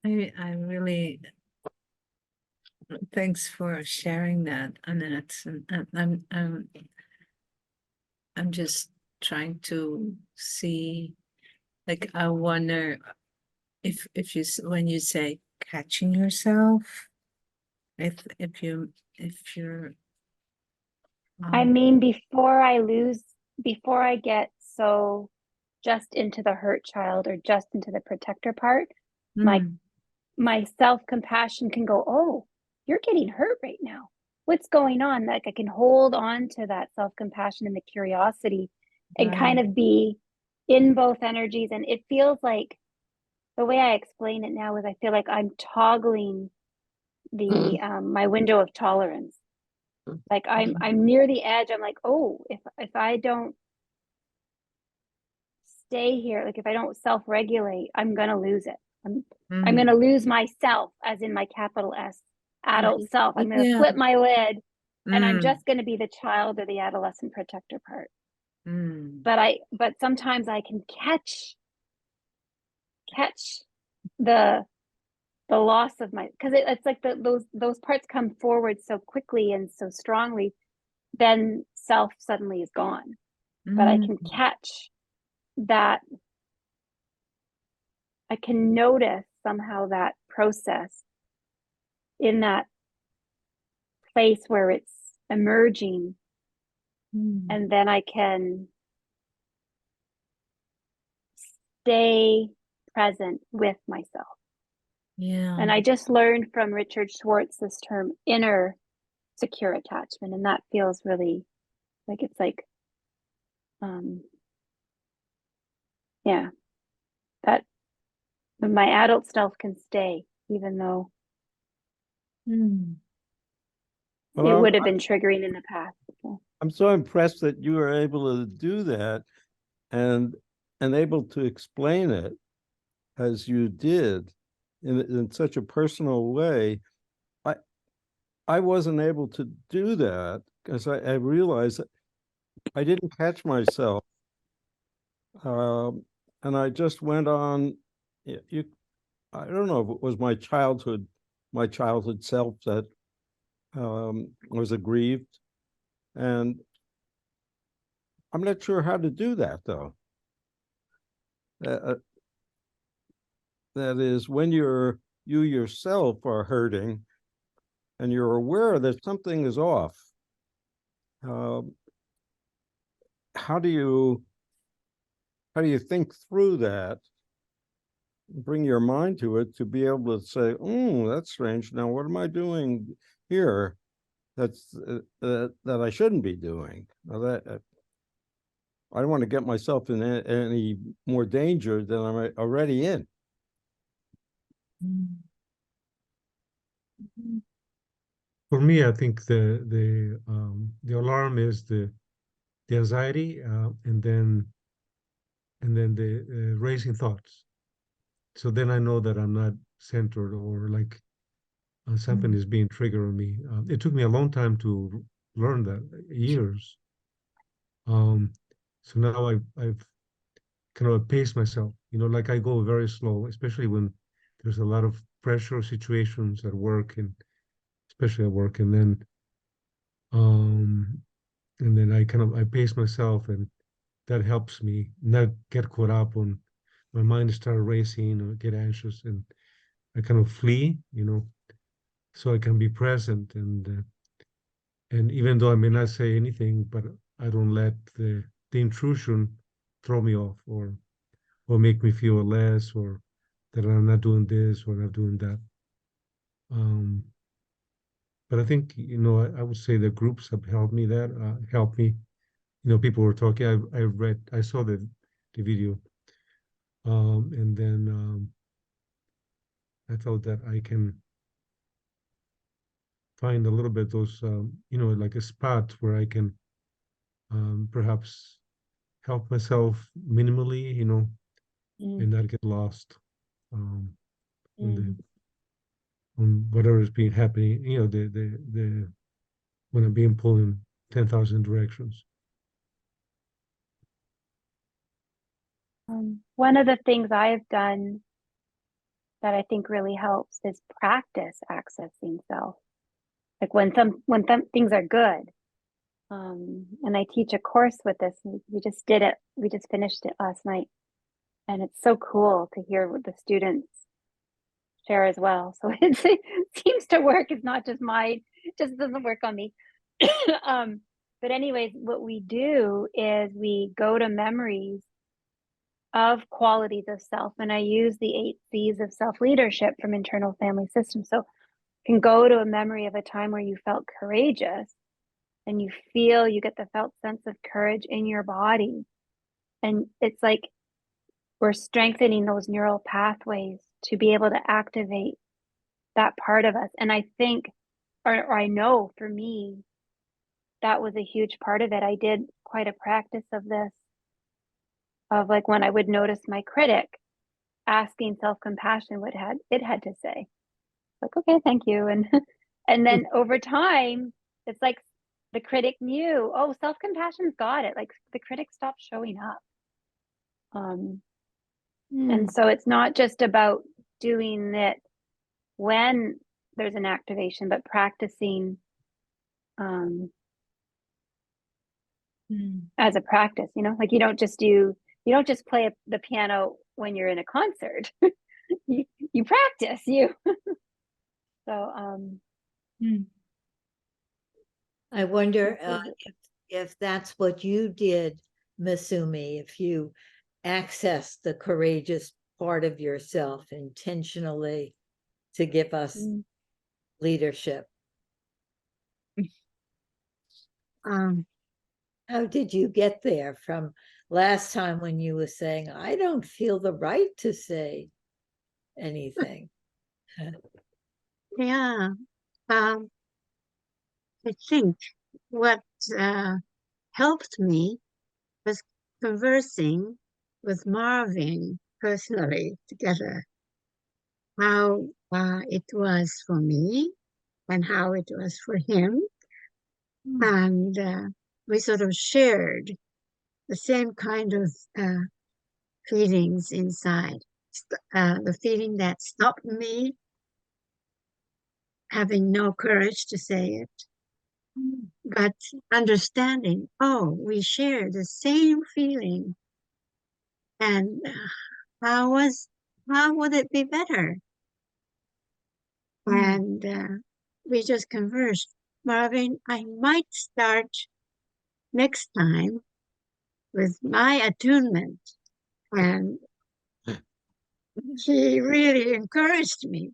[SPEAKER 8] I really, thanks for sharing that, Annette. And I'm just trying to see Like, I wonder if when you say catching yourself, if you're
[SPEAKER 9] I mean, before I get so just into the hurt child or just into the protector part,
[SPEAKER 8] mm,
[SPEAKER 9] my self-compassion can go, oh, you're getting hurt right now. What's going on? Like, I can hold on to that self-compassion and the curiosity and kind
[SPEAKER 8] right.
[SPEAKER 9] of be in both energies. And it feels like, the way I explain it now is, I feel like I'm toggling the my window of tolerance. Like, I'm near the edge. I'm like, oh, if I don't stay here, like if I don't self-regulate, I'm gonna lose it. I'm gonna lose myself, as in my capital S adult self. I'm gonna
[SPEAKER 8] Yeah.
[SPEAKER 9] flip my lid, and I'm
[SPEAKER 8] Mm,
[SPEAKER 9] just gonna be the child or the adolescent protector part.
[SPEAKER 8] mm,
[SPEAKER 9] But sometimes I can catch the loss of my, because it's like those parts come forward so quickly and so strongly, then self suddenly is gone. But I can catch that. I can notice somehow that process in that place where it's emerging, and then I can stay present with myself.
[SPEAKER 8] yeah.
[SPEAKER 9] And I just learned from Richard Schwartz this term, inner secure attachment, and that feels really like it's like, yeah, that my adult self can stay, even though
[SPEAKER 3] Well,
[SPEAKER 9] it would have been triggering in the past. So.
[SPEAKER 3] I'm so impressed that you were able to do that and able to explain it as you did in such a personal way. I wasn't able to do that because I realized that I didn't catch myself. And I just went on. I don't know if it was my childhood self that was aggrieved, and I'm not sure how to do that though. That is, when you yourself are hurting, and you're aware that something is off. How do you think through that? Bring your mind to it to be able to say, "Oh, that's strange. Now, what am I doing here? That's that I shouldn't be doing." Now that I don't want to get myself in any more danger than I'm already in.
[SPEAKER 5] For me, I think the alarm is the anxiety, and then the racing thoughts. So then I know that I'm not centered, or like something is being triggered on me. It took me a long time to learn that, years. So now I've kind of paced myself. Like I go very slow, especially when there's a lot of pressure situations at work, and especially at work, um, and then I pace myself, and that helps me not get caught up on my mind start racing or get anxious, and I kind of flee, so I can be present, and even though I may not say anything, but I don't let the intrusion throw me off, or make me feel less, or that I'm not doing this or not doing that. But I think, I would say the groups have helped me helped me. People were talking. I saw the video, and then I felt that I can find a little bit those, like a spot where I can perhaps help myself minimally, and not get lost on on whatever is being happening, the when I'm being pulled in 10,000 directions.
[SPEAKER 9] One of the things I've done that I think really helps is practice accessing self. Like when some things are good. And I teach a course with this. We just did it. We just finished it last night. And it's so cool to hear what the students share as well. So it seems to work. It's not just mine, it just doesn't work on me. But anyways, what we do is we go to memories of qualities of self. And I use the 8 C's of self-leadership from internal family systems. So you can go to a memory of a time where you felt courageous and you get the felt sense of courage in your body. And it's like we're strengthening those neural pathways to be able to activate that part of us. And I think, or I know for me, that was a huge part of it. I did quite a practice of this, of like when I would notice my critic, asking self-compassion what it had to say. Like, okay, thank you. And then over time, it's like the critic knew, oh, self-compassion's got it. Like the critic stopped showing up. And so it's not just about doing it when there's an activation, but practicing as a practice, you know, like you don't just play the piano when you're in a concert. you practice so
[SPEAKER 1] I wonder if that's what you did, Masumi, if you accessed the courageous part of yourself intentionally to give us leadership. How did you get there from last time when you were saying, I don't feel the right to say anything?
[SPEAKER 13] Yeah, I think what helped me was conversing with Marvin personally together, how it was for me and how it was for him. And we sort of shared the same kind of feelings inside. The feeling that stopped me having no courage to say it, but understanding, oh, we share the same feeling. And how would it be better? And we just conversed. Marvin, I might start next time with my attunement. And he really encouraged me.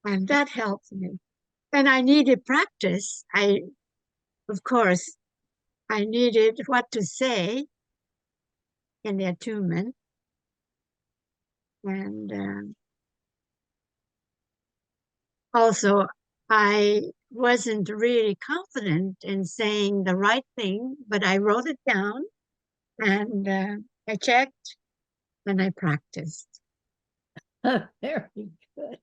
[SPEAKER 13] And that helped me. And I needed practice. Of course, I needed what to say in the attunement. And also, I wasn't really confident in saying the right thing, but I wrote it down and I checked and I practiced.
[SPEAKER 1] Very good.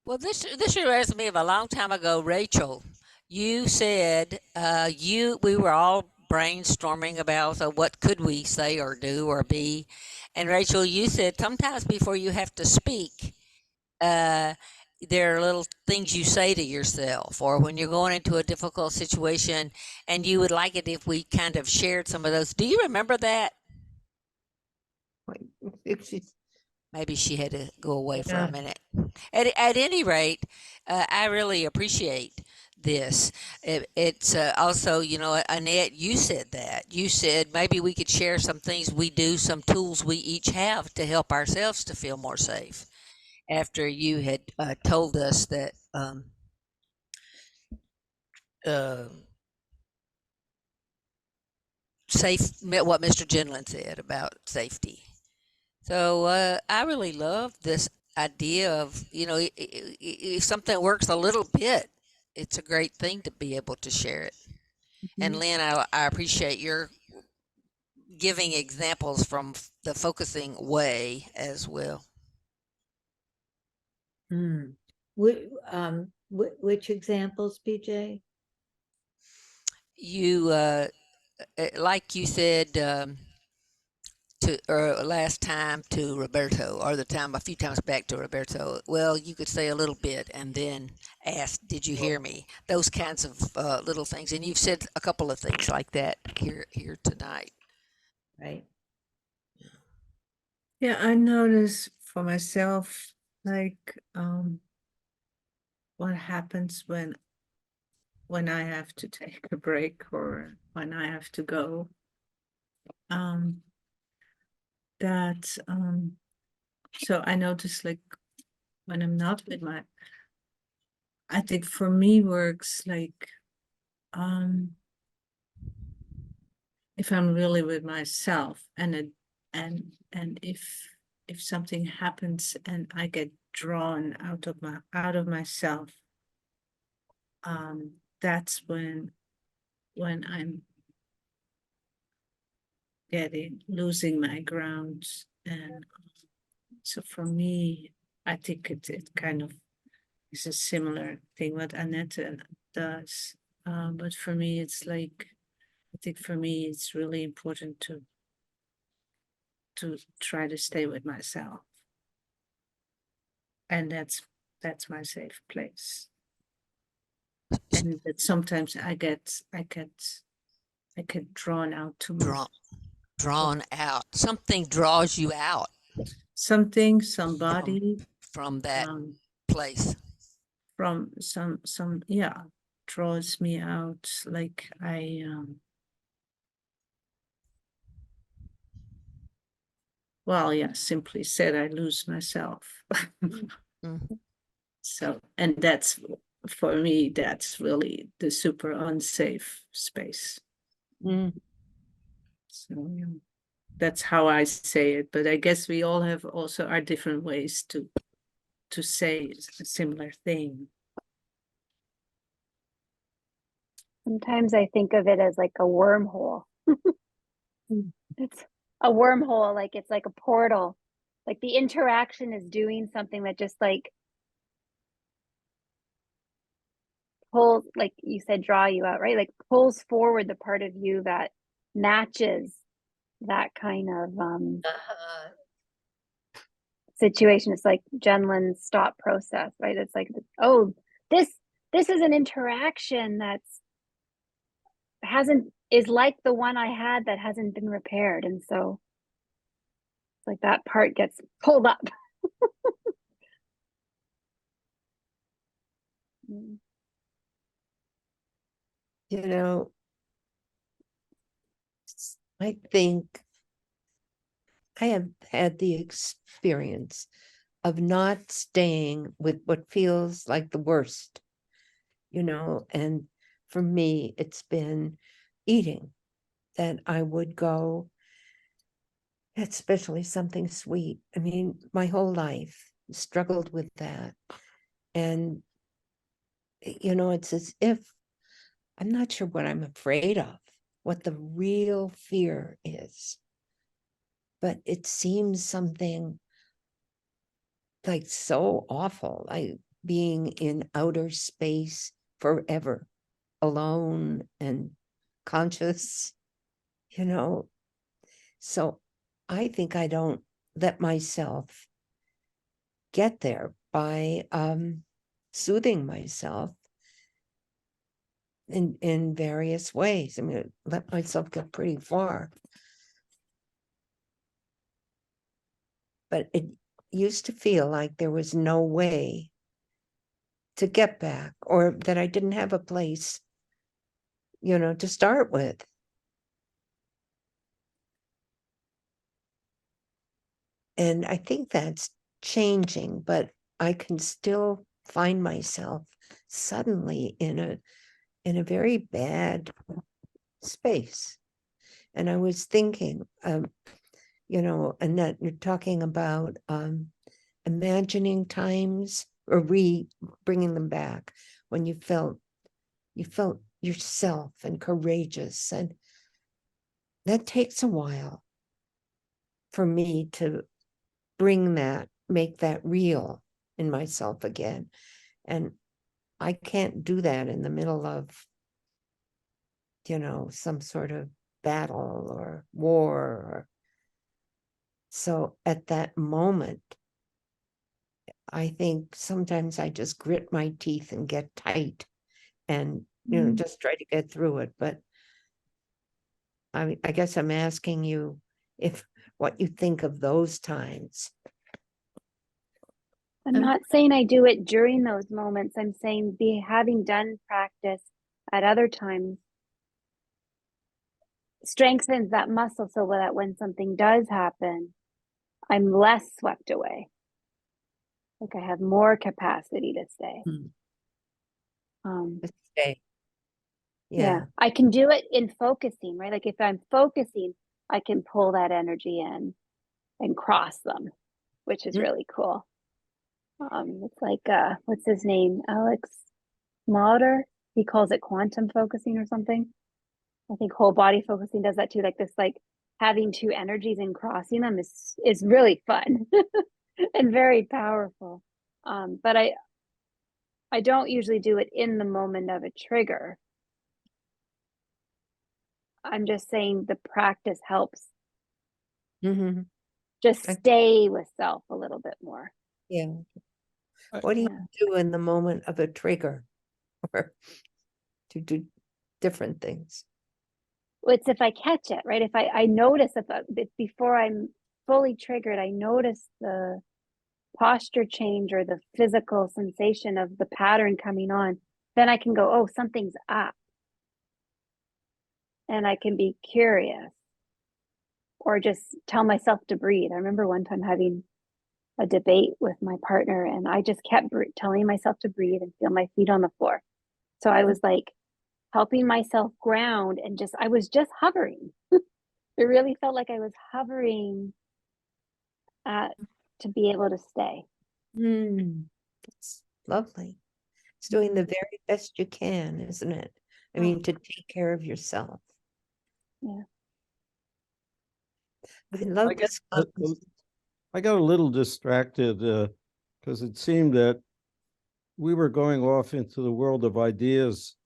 [SPEAKER 2] Well, this reminds me of a long time ago, Rachel. You said we were all brainstorming about what could we say or do or be, and Rachel, you said sometimes before you have to speak, there are little things you say to yourself, or when you're going into a difficult situation, and you would like it if we kind of shared some of those. Do you remember that? Maybe she had to go away for a minute. At any rate, I really appreciate this. It's also, you know, Annette, you said that. You said maybe we could share some things we do, some tools we each have to help ourselves to feel more safe. After you had told us that what Mr. Genlin said about safety. So I really love this idea of, you know, if something works a little bit, it's a great thing to be able to share it. And Lynn, I appreciate your giving examples from the focusing way as well.
[SPEAKER 1] Which examples, BJ?
[SPEAKER 2] You, like you said, last time to Roberto, or a few times back to Roberto. Well, you could say a little bit and then asked, "Did you hear me?" Those kinds of little things. And you've said a couple of things like that here tonight.
[SPEAKER 1] Right.
[SPEAKER 8] Yeah, I notice for myself, like, what happens when I have to take a break or when I have to go. That so I notice, like, when I'm not with my, I think for me works like, if I'm really with myself, and if something happens and I get drawn out of myself, that's when I'm losing my ground. And so for me, I think it kind of is a similar thing what Annette does. But for me, it's like, I think for me, it's really important to try to stay with myself. And that's my safe place. And that sometimes I get drawn out too much.
[SPEAKER 2] Drawn out. Something draws you out.
[SPEAKER 8] Something, somebody
[SPEAKER 2] from that place.
[SPEAKER 8] From some yeah, draws me out. Like well, yeah, simply said, I lose myself. So, and that's, for me, that's really the super unsafe space. So yeah, that's how I say it. But I guess we all have also our different ways to say a similar thing.
[SPEAKER 9] Sometimes I think of it as like a wormhole. It's a wormhole, like it's like a portal. Like the interaction is doing something that just like pulls, like you said, draw you out, right? Like pulls forward the part of you that matches that kind of situation. It's like Jenlin's stop process, right? It's like, oh, this is an interaction that's is like the one I had that hasn't been repaired. And so it's like that part gets pulled up.
[SPEAKER 10] You know, I think I have had the experience of not staying with what feels like the worst, you know, and for me, it's been eating that I would go, especially something sweet. I mean, my whole life struggled with that. And, you know, it's as if I'm not sure what I'm afraid of, what the real fear is. But it seems something like so awful, like being in outer space forever, alone and conscious, you know. So I think I don't let myself get there by soothing myself in various ways. I mean, let myself get pretty far. But it used to feel like there was no way to get back, or that I didn't have a place, you know, to start with. And I think that's changing, but I can still find myself suddenly in a very bad space. And I was thinking, you know, Annette, you're talking about imagining times or bringing them back when you felt yourself and courageous, and that takes a while for me to make that real in myself again. And I can't do that in the middle of, you know, some sort of battle or war. So at that moment, I think sometimes I just grit my teeth and get tight and, you know, just try to get through it. But I guess I'm asking you if what you think of those times.
[SPEAKER 9] I'm not saying I do it during those moments. I'm saying having done practice at other times strengthens that muscle so that when something does happen, I'm less swept away. Like I have more capacity to stay.
[SPEAKER 10] Stay.
[SPEAKER 9] Yeah, I can do it in focusing, right? Like if I'm focusing, I can pull that energy in and cross them, which is really cool. It's like what's his name? Alex Mauder. He calls it quantum focusing or something. I think whole body focusing does that too. Like this, like having two energies and crossing them is really fun and very powerful. But I don't usually do it in the moment of a trigger. I'm just saying the practice helps just stay with self a little bit more.
[SPEAKER 10] Yeah. What do you do in the moment of a trigger or to do different things?
[SPEAKER 9] It's if I catch it, right? If I notice if before I'm fully triggered, I notice the posture change or the physical sensation of the pattern coming on, then I can go, oh, something's up. And I can be curious or just tell myself to breathe. I remember one time having a debate with my partner and I just kept telling myself to breathe and feel my feet on the floor. So I was like helping myself ground and I was just hovering. It really felt like I was hovering to be able to stay.
[SPEAKER 10] It's lovely. It's doing the very best you can, isn't it? I mean, to take care of yourself.
[SPEAKER 9] Yeah.
[SPEAKER 10] I love this.
[SPEAKER 3] I got a little distracted because it seemed that we were going off into the world of ideas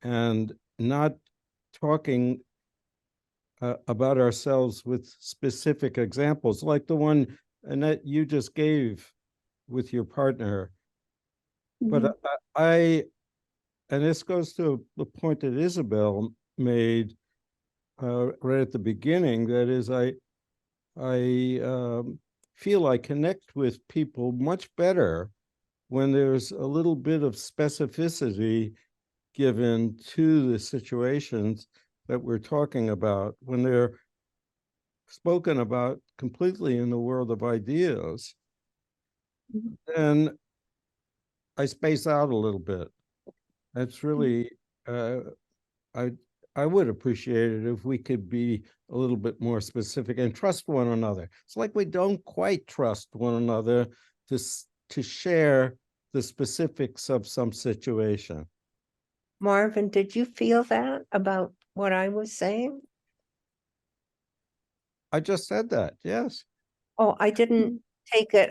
[SPEAKER 3] and not talking about ourselves with specific examples, like the one, Annette, you just gave with your partner. But and this goes to the point that Isabel made right at the beginning, that is, I feel I connect with people much better when there's a little bit of specificity given to the situations that we're talking about. When they're spoken about completely in the world of ideas, then I space out a little bit. That's really, I would appreciate it if we could be a little bit more specific and trust one another. It's like we don't quite trust one another to share the specifics of some situation.
[SPEAKER 10] Marvin, did you feel that about what I was saying?
[SPEAKER 3] I just said that, yes.
[SPEAKER 10] Oh, I didn't take it.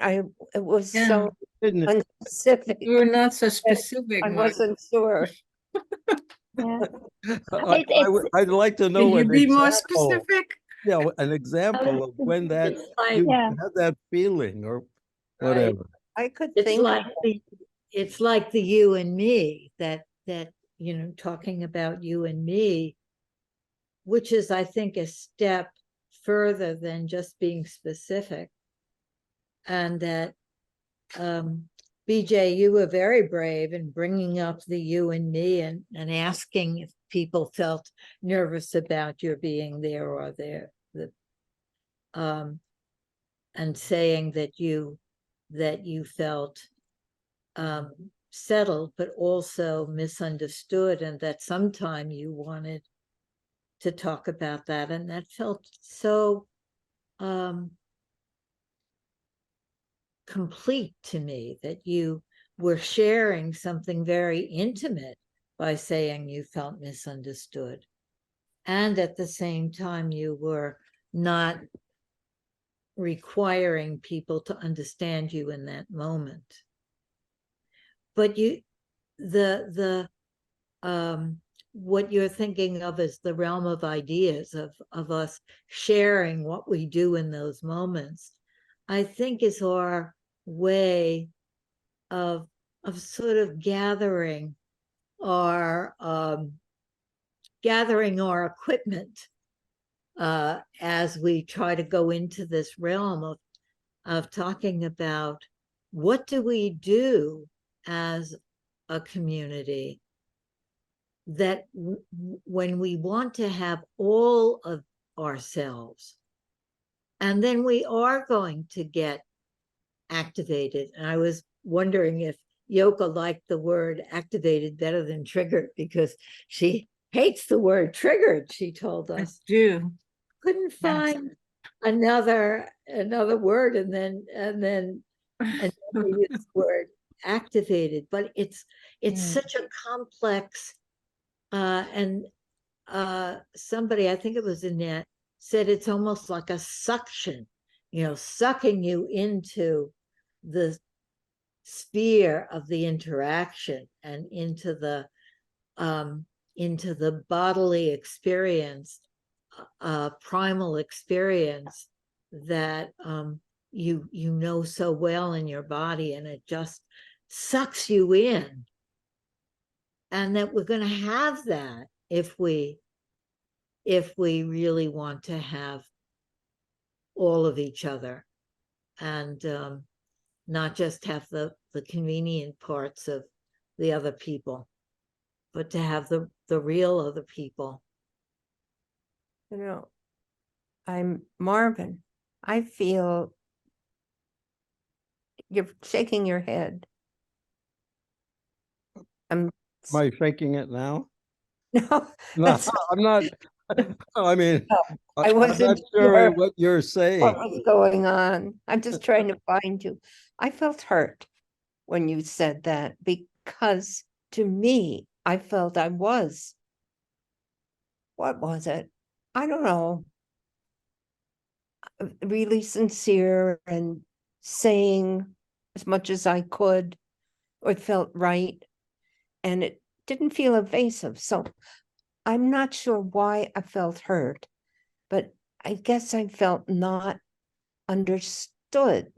[SPEAKER 10] It was so unspecific.
[SPEAKER 8] You were not so specific,
[SPEAKER 10] I
[SPEAKER 8] Mark.
[SPEAKER 10] wasn't sure.
[SPEAKER 3] I'd like to know.
[SPEAKER 8] Can you be more specific?
[SPEAKER 3] Yeah, an example of when that you had that feeling or whatever.
[SPEAKER 10] I could
[SPEAKER 1] It's
[SPEAKER 10] think
[SPEAKER 1] like it's like the you and me that talking about you and me, which is, I think, a step further than just being specific. And that BJ, you were very brave in bringing up the you and me and asking if people felt nervous about your being there or there, and saying that you felt settled, but also misunderstood, and that sometime you wanted to talk about that, and that felt so complete to me, that you were sharing something very intimate by saying you felt misunderstood, and at the same time you were not requiring people to understand you in that moment. But what you're thinking of is the realm of ideas, of us sharing what we do in those moments, I think is our way of sort of gathering our equipment as we try to go into this realm of talking about what do we do as a community that when we want to have all of ourselves, and then we are going to get activated. And I was wondering if Yoko liked the word activated better than triggered, because she hates the word triggered, she told
[SPEAKER 8] I
[SPEAKER 1] us.
[SPEAKER 8] do.
[SPEAKER 1] Couldn't
[SPEAKER 8] Yes.
[SPEAKER 1] find another word, and then we use the word activated, but it's such a complex and somebody, I think it was Annette, said it's almost like a suction, sucking you into the sphere of the interaction and into the bodily experience, primal experience that you know so well in your body, and it just sucks you in. And that we're going to have that if we really want to have all of each other, and not just have the convenient parts of the other people, but to have the real other people.
[SPEAKER 10] I'm Marvin. I feel you're shaking your head.
[SPEAKER 3] Am I shaking it now?
[SPEAKER 10] No,
[SPEAKER 3] No, I'm not. I mean,
[SPEAKER 10] no, I
[SPEAKER 3] I'm
[SPEAKER 10] wasn't
[SPEAKER 3] not sure
[SPEAKER 10] sure
[SPEAKER 3] what you're saying.
[SPEAKER 10] what was going on. I'm just trying to find you. I felt hurt when you said that, because to me, I felt I was. What was it? I don't know. Really sincere and saying as much as I could, or it felt right. And it didn't feel evasive. So I'm not sure why I felt hurt, but I guess I felt not understood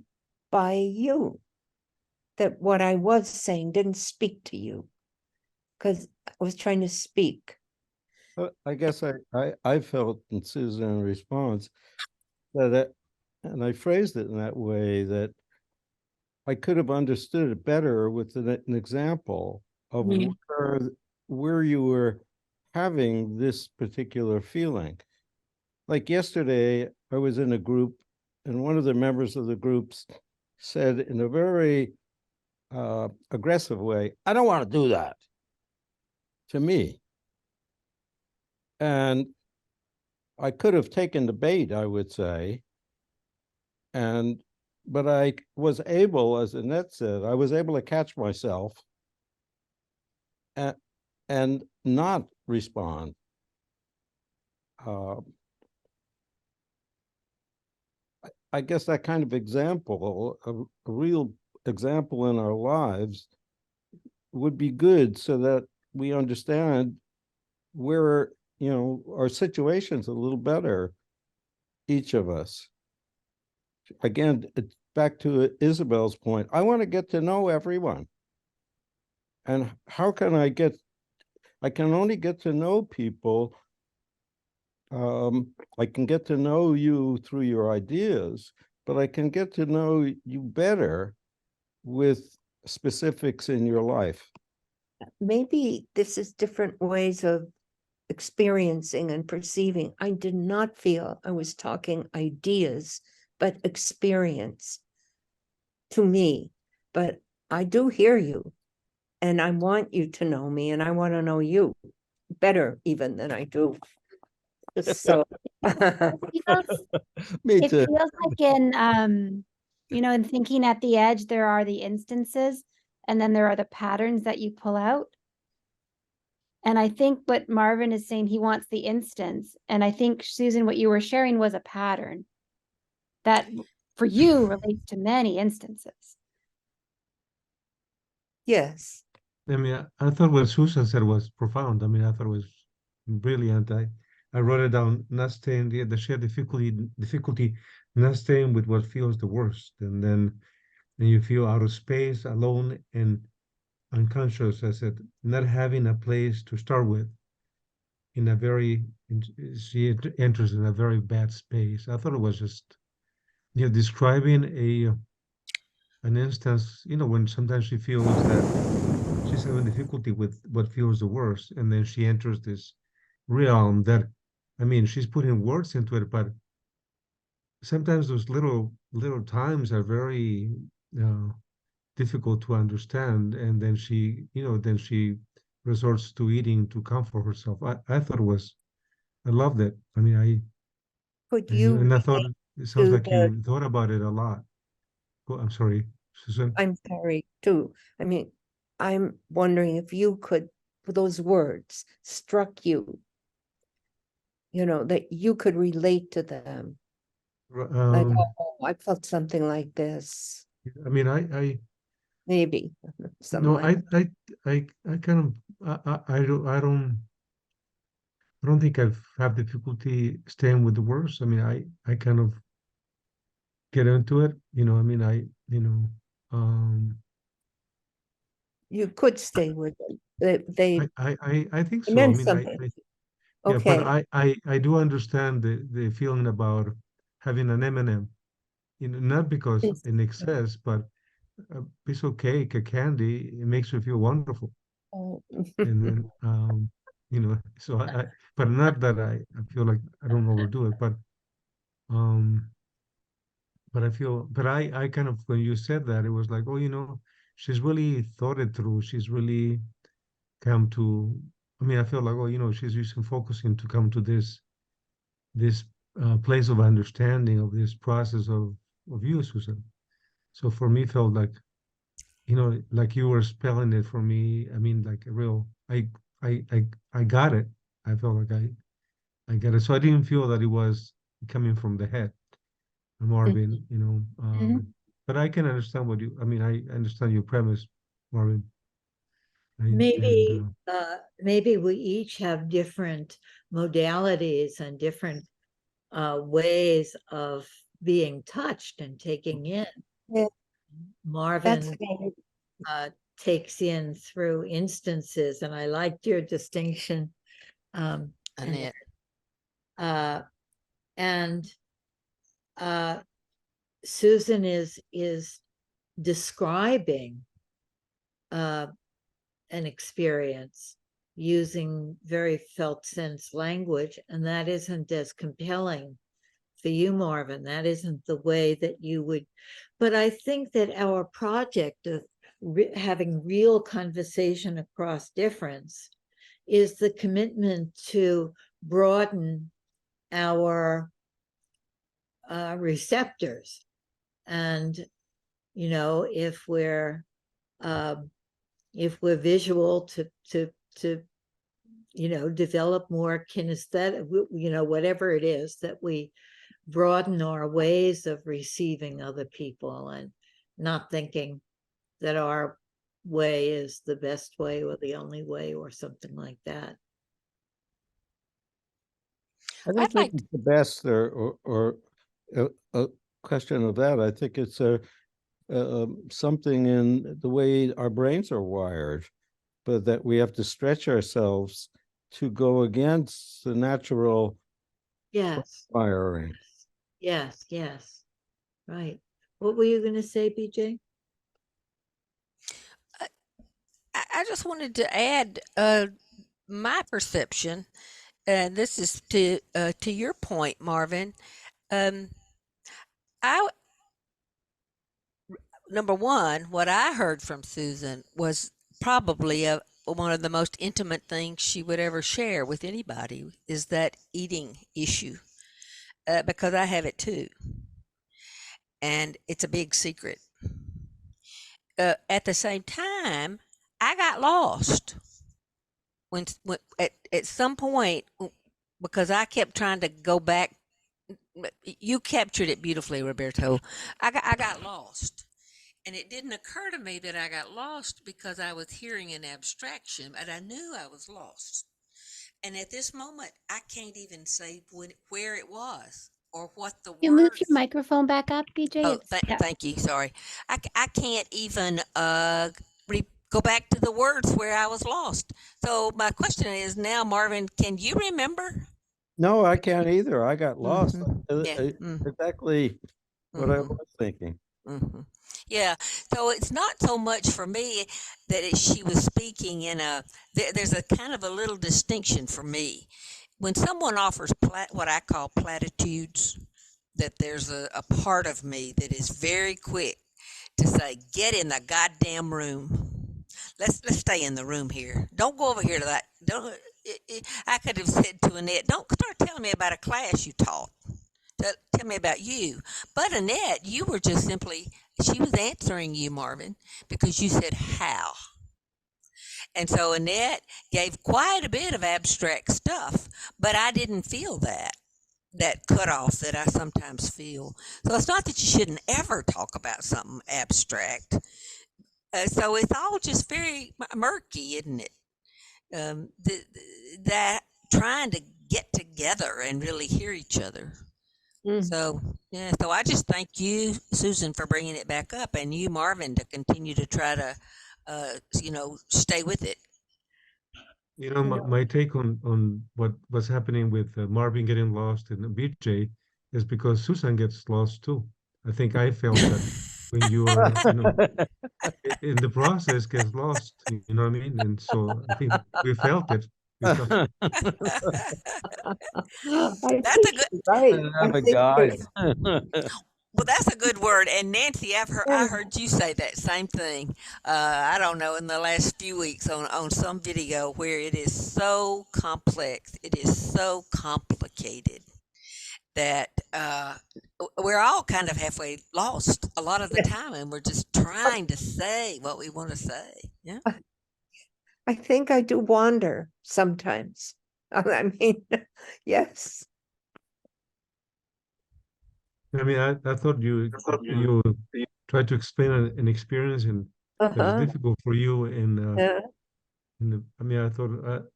[SPEAKER 10] by you, that what I was saying didn't speak to you, because I was trying to speak.
[SPEAKER 3] I guess I felt, and Susan, in response, that, and I phrased it in that way, that I could have understood it better with an example of where you were having this particular feeling. Like yesterday, I was in a group, and one of the members of the groups said in a very aggressive way, "I don't want to do that," to me. And I could have taken the bait, I would say. But I was able, as Annette said, I was able to catch myself and not respond. I guess that kind of example, a real example in our lives, would be good, so that we understand where, our situation's a little better, each of us. Again, it's back to Isabel's point. I want to get to know everyone. And how can I can only get to know people. I can get to know you through your ideas, but I can get to know you better with specifics in your life.
[SPEAKER 10] Maybe this is different ways of experiencing and perceiving. I did not feel I was talking ideas, but experience to me. But I do hear you, and I want you to know me, and I want to know you better even than I do. So
[SPEAKER 3] Me
[SPEAKER 9] It
[SPEAKER 3] too.
[SPEAKER 9] feels like in thinking at the edge, there are the instances, and then there are the patterns that you pull out. And I think what Marvin is saying, he wants the instance. And I think, Susan, what you were sharing was a pattern that for you relates to many instances.
[SPEAKER 10] yes.
[SPEAKER 5] I mean, I thought what Susan said was profound. I mean, I thought it was brilliant. I wrote it down, not staying the shared difficulty not staying with what feels the worst. And then and you feel out of space, alone, and unconscious. I said, not having a place to start with in a very, she enters in a very bad space. I thought it was just, describing an instance, when sometimes she feels that she's having difficulty with what feels the worst, and then she enters this realm that, I mean, she's putting words into it, but sometimes those little times are very uh, difficult to understand, and then she resorts to eating to comfort herself. I thought it was, I loved it. I mean,
[SPEAKER 10] Could
[SPEAKER 5] and
[SPEAKER 10] you
[SPEAKER 5] I thought
[SPEAKER 10] relate
[SPEAKER 5] it sounds
[SPEAKER 10] to
[SPEAKER 5] like
[SPEAKER 10] the,
[SPEAKER 5] you thought about it a lot. Oh, I'm sorry, Susan.
[SPEAKER 10] I'm sorry, too. I mean, I'm wondering if you could, those words struck you, that you could relate to them. Like,
[SPEAKER 5] Um,
[SPEAKER 10] oh, I felt something like this,
[SPEAKER 5] I mean,
[SPEAKER 10] maybe, something
[SPEAKER 5] no,
[SPEAKER 10] like,
[SPEAKER 5] I kind of, I don't think I've have difficulty staying with the words. I mean, I kind of get into it. I mean, um,
[SPEAKER 10] you could stay with it. They
[SPEAKER 5] I think so. I
[SPEAKER 10] meant
[SPEAKER 5] mean,
[SPEAKER 10] something.
[SPEAKER 5] yeah, but
[SPEAKER 10] Okay.
[SPEAKER 5] I do understand the feeling about having an M&M. Not because
[SPEAKER 10] It's-
[SPEAKER 5] in excess, but a piece of cake, a candy, it makes you feel wonderful.
[SPEAKER 10] oh.
[SPEAKER 5] And then, so but not that I feel like I don't overdo it, um, but I feel, but I kind of, when you said that, it was like, oh, she's really thought it through. She's really come to, I mean, I feel like, oh, she's using focusing to come to this place of understanding of this process of you, Susan. So for me, felt like, like you were spelling it for me. I mean, like a real, I got it. I felt like I got it. So I didn't feel that it was coming from the head, Marvin,
[SPEAKER 10] Mhm.
[SPEAKER 5] but I can understand I mean, I understand your premise, Marvin. Right? And
[SPEAKER 1] Maybe we each have different modalities and different ways of being touched and taking in.
[SPEAKER 10] Yeah, that's
[SPEAKER 1] Marvin
[SPEAKER 10] good.
[SPEAKER 1] takes in through instances, and I liked your distinction. And
[SPEAKER 2] Annette.
[SPEAKER 1] and Susan is describing an experience using very felt sense language, and that isn't as compelling for you, Marvin. That isn't the way that you would. But I think that our project of having real conversation across difference is the commitment to broaden our receptors. And if we're visual, to develop more kinesthetic, whatever it is, that we broaden our ways of receiving other people and not thinking that our way is the best way or the only way or something like that.
[SPEAKER 3] I don't
[SPEAKER 2] I'd
[SPEAKER 3] think
[SPEAKER 2] like
[SPEAKER 3] it's the best or a question of that. I think it's something in the way our brains are wired, but that we have to stretch ourselves to go against the natural
[SPEAKER 1] Yes,
[SPEAKER 3] wiring.
[SPEAKER 1] yes, right. What were you going to say, BJ?
[SPEAKER 2] I just wanted to add my perception, and this is to your point, Marvin. Um, I Number one, what I heard from Susan was probably one of the most intimate things she would ever share with anybody is that eating issue, because I have it too, and it's a big secret. At the same time, I got lost when at some point, because I kept trying to go back. You captured it beautifully, Roberto. I got lost. And it didn't occur to me that I got lost because I was hearing an abstraction, but I knew I was lost. And at this moment, I can't even say where it was. or what the
[SPEAKER 14] You move
[SPEAKER 2] words.
[SPEAKER 14] your microphone back up, BJ.
[SPEAKER 2] Oh,
[SPEAKER 14] It's yeah.
[SPEAKER 2] thank you. Sorry, I can't even go back to the words where I was lost. So my question is now, Marvin, can you remember?
[SPEAKER 3] No, I can't either. I got lost.
[SPEAKER 2] Yeah.
[SPEAKER 3] Exactly what I was thinking.
[SPEAKER 2] Yeah. So it's not so much for me that she was speaking in there's a kind of a little distinction for me. When someone offers what I call platitudes, that there's a part of me that is very quick to say, get in the goddamn room. Let's stay in the room here. Don't go over here to that. Don't. I could have said to Annette, don't start telling me about a class you taught. Tell me about you. But Annette, you were just simply, she was answering you, Marvin, because you said how. And so Annette gave quite a bit of abstract stuff, but I didn't feel that cutoff that I sometimes feel. So it's not that you shouldn't ever talk about something abstract. So it's all just very murky, isn't it? That trying to get together and really hear each other. So, yeah, so I just thank you, Susan, for bringing it back up, and you, Marvin, to continue to try to, stay with it.
[SPEAKER 5] You know, my take on what was happening with Marvin getting lost and BJ is because Susan gets lost too. I think I felt that when you are, in the process gets lost, you know what I mean? And so I think we felt it. We felt it.
[SPEAKER 2] That's a good,
[SPEAKER 3] guys.
[SPEAKER 2] well, that's a good word. And Nancy, I heard you say that same thing. I don't know, in the last few weeks on some video where it is so complex, it is so complicated that we're all kind of halfway lost a lot of the time, and we're just trying to say what we want to say. Yeah.
[SPEAKER 10] I think I do wander sometimes. I mean, yes.
[SPEAKER 5] I mean, I thought you tried to explain an experience and that was difficult for you. And I mean, I thought that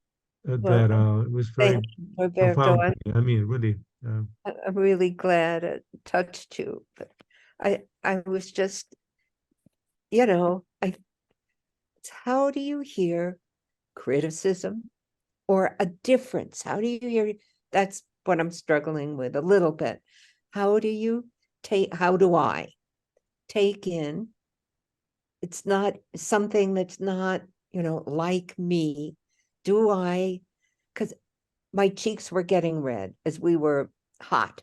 [SPEAKER 5] it was very profound. I mean, really.
[SPEAKER 10] I'm really glad it touched you, but I was just, how do you hear criticism or a difference? How do you hear? That's what I'm struggling with a little bit. How do I take in? It's not something that's not, like me. Because my cheeks were getting red as we were hot,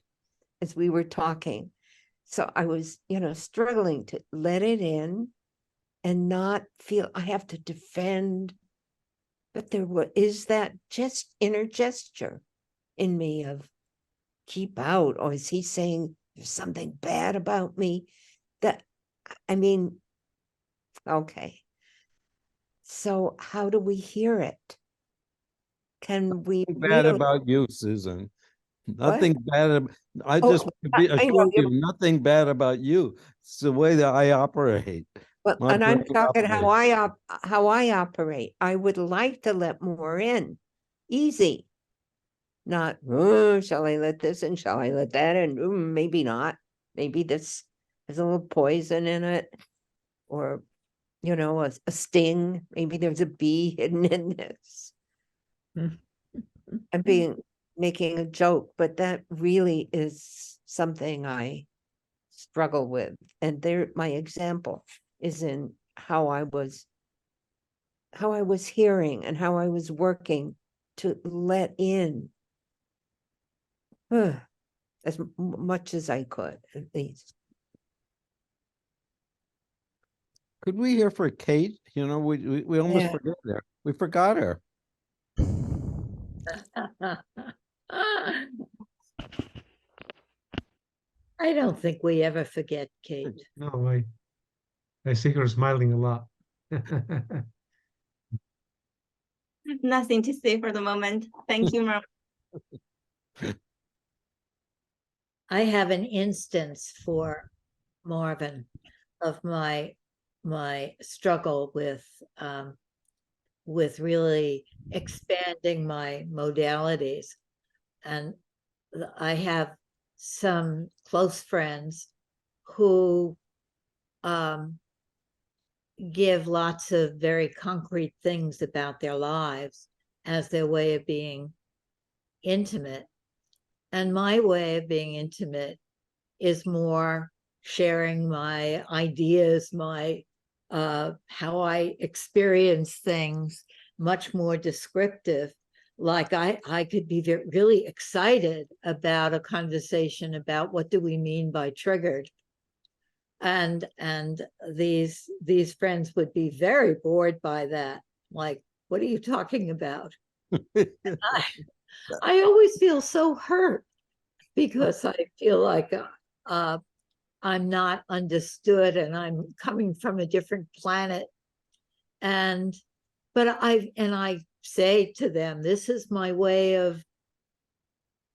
[SPEAKER 10] as we were talking. So I was, struggling to let it in and not feel I have to defend. But is that just inner gesture in me of keep out, or is he saying there's something bad about me? Okay. So how do we hear it? Can we
[SPEAKER 3] bad about you, Susan? Nothing bad. I
[SPEAKER 10] Oh,
[SPEAKER 3] just want to be assure you, nothing bad about you. It's the way that I operate.
[SPEAKER 10] Well,
[SPEAKER 3] My
[SPEAKER 10] and I'm
[SPEAKER 3] brain
[SPEAKER 10] talking
[SPEAKER 3] operates.
[SPEAKER 10] how I operate. I would like to let more in, easy. Not, shall I let this in? Shall I let that in? Maybe not. Maybe this has a little poison in it, or a sting. Maybe there's a bee hidden in this. I'm making a joke, but that really is something I struggle with. And my example is in how I was hearing and how I was working to let in as much as I could, at least.
[SPEAKER 3] Could we hear for Kate? We almost forgot her. We forgot her.
[SPEAKER 1] I don't think we ever forget Kate.
[SPEAKER 5] No, I see her smiling a lot.
[SPEAKER 4] Nothing to say for the moment. Thank you, Marvin.
[SPEAKER 1] I have an instance for Marvin of my struggle with really expanding my modalities, and I have some close friends who give lots of very concrete things about their lives as their way of being intimate. And my way of being intimate is more sharing my ideas, my how I experience things, much more descriptive. Like I could be really excited about a conversation about what do we mean by triggered. And these friends would be very bored by that. Like, what are you talking about? I always feel so hurt because I feel like I'm not understood and I'm coming from a different planet. But I say to them, this is my way of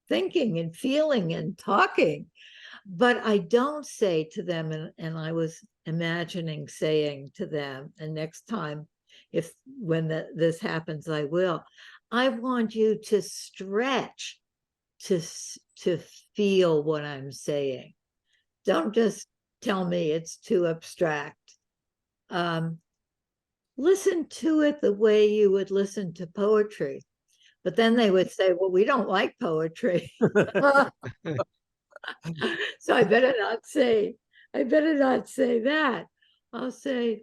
[SPEAKER 1] thinking and feeling and talking. But I don't say to them, and I was imagining saying to them, and next time, when this happens, I will. I want you to stretch to feel what I'm saying. Don't just tell me it's too abstract. Listen to it the way you would listen to poetry. But then they would say, well, we don't like poetry. So I better not say that. I'll say,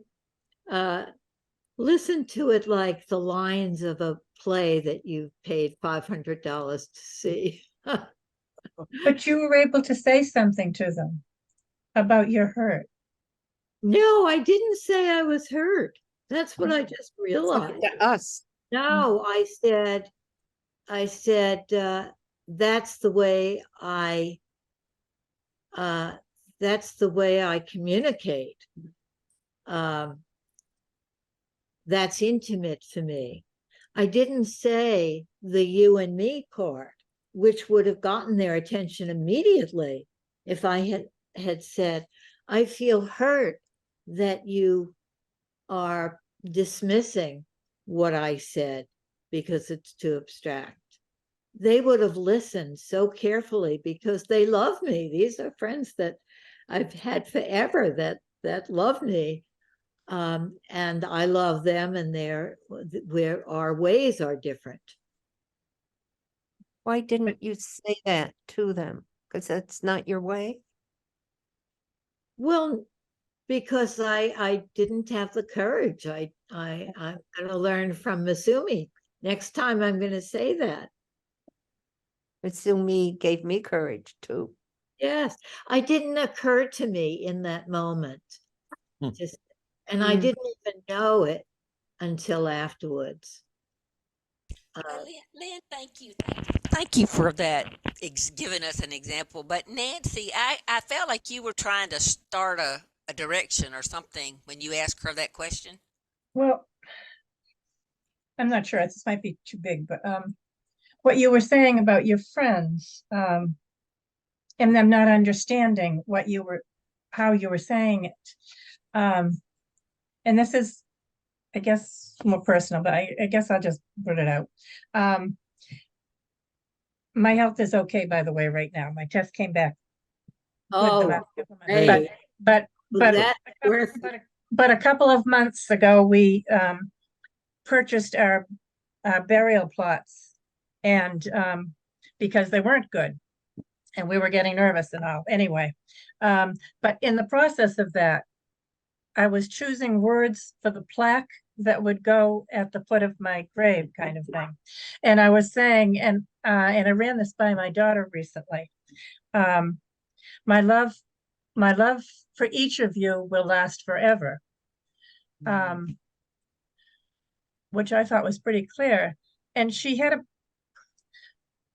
[SPEAKER 1] listen to it like the lines of a play that you paid $500 to see.
[SPEAKER 7] But you were able to say something to them about your hurt.
[SPEAKER 1] No, I didn't say I was hurt. That's what I just realized.
[SPEAKER 10] To us.
[SPEAKER 1] No, I said, that's the way I communicate. That's intimate for me. I didn't say the you and me part, which would have gotten their attention immediately if I had said, I feel hurt that you are dismissing what I said because it's too abstract. They would have listened so carefully because they love me. These are friends that I've had forever that love me. And I love them, and where our ways are different.
[SPEAKER 10] Why didn't you say that to them? Because that's not your way.
[SPEAKER 1] Well, because I didn't have the courage. I'm going to learn from Masumi. Next time I'm going to say that.
[SPEAKER 10] Masumi gave me courage too.
[SPEAKER 1] Yes, it didn't occur to me in that moment. And I didn't even know it until afterwards.
[SPEAKER 2] Lynn, thank you. Thank you for that, giving us an example. But Nancy, I felt like you were trying to start a direction or something when you asked her that question.
[SPEAKER 7] Well, I'm not sure. This might be too big, but what you were saying about your friends and them not understanding how you were saying it. And this is, I guess, more personal, but I guess I'll just put it out. My health is okay, by the way, right now. My test came back.
[SPEAKER 1] Oh, hey.
[SPEAKER 7] But a couple of months ago, we purchased our burial plots, and because they weren't good, and we were getting nervous and all. Anyway, but in the process of that, I was choosing words for the plaque that would go at the foot of my grave, kind of thing. And I was saying, and I ran this by my daughter recently. My love for each of you will last forever. Which I thought was pretty clear. And she had a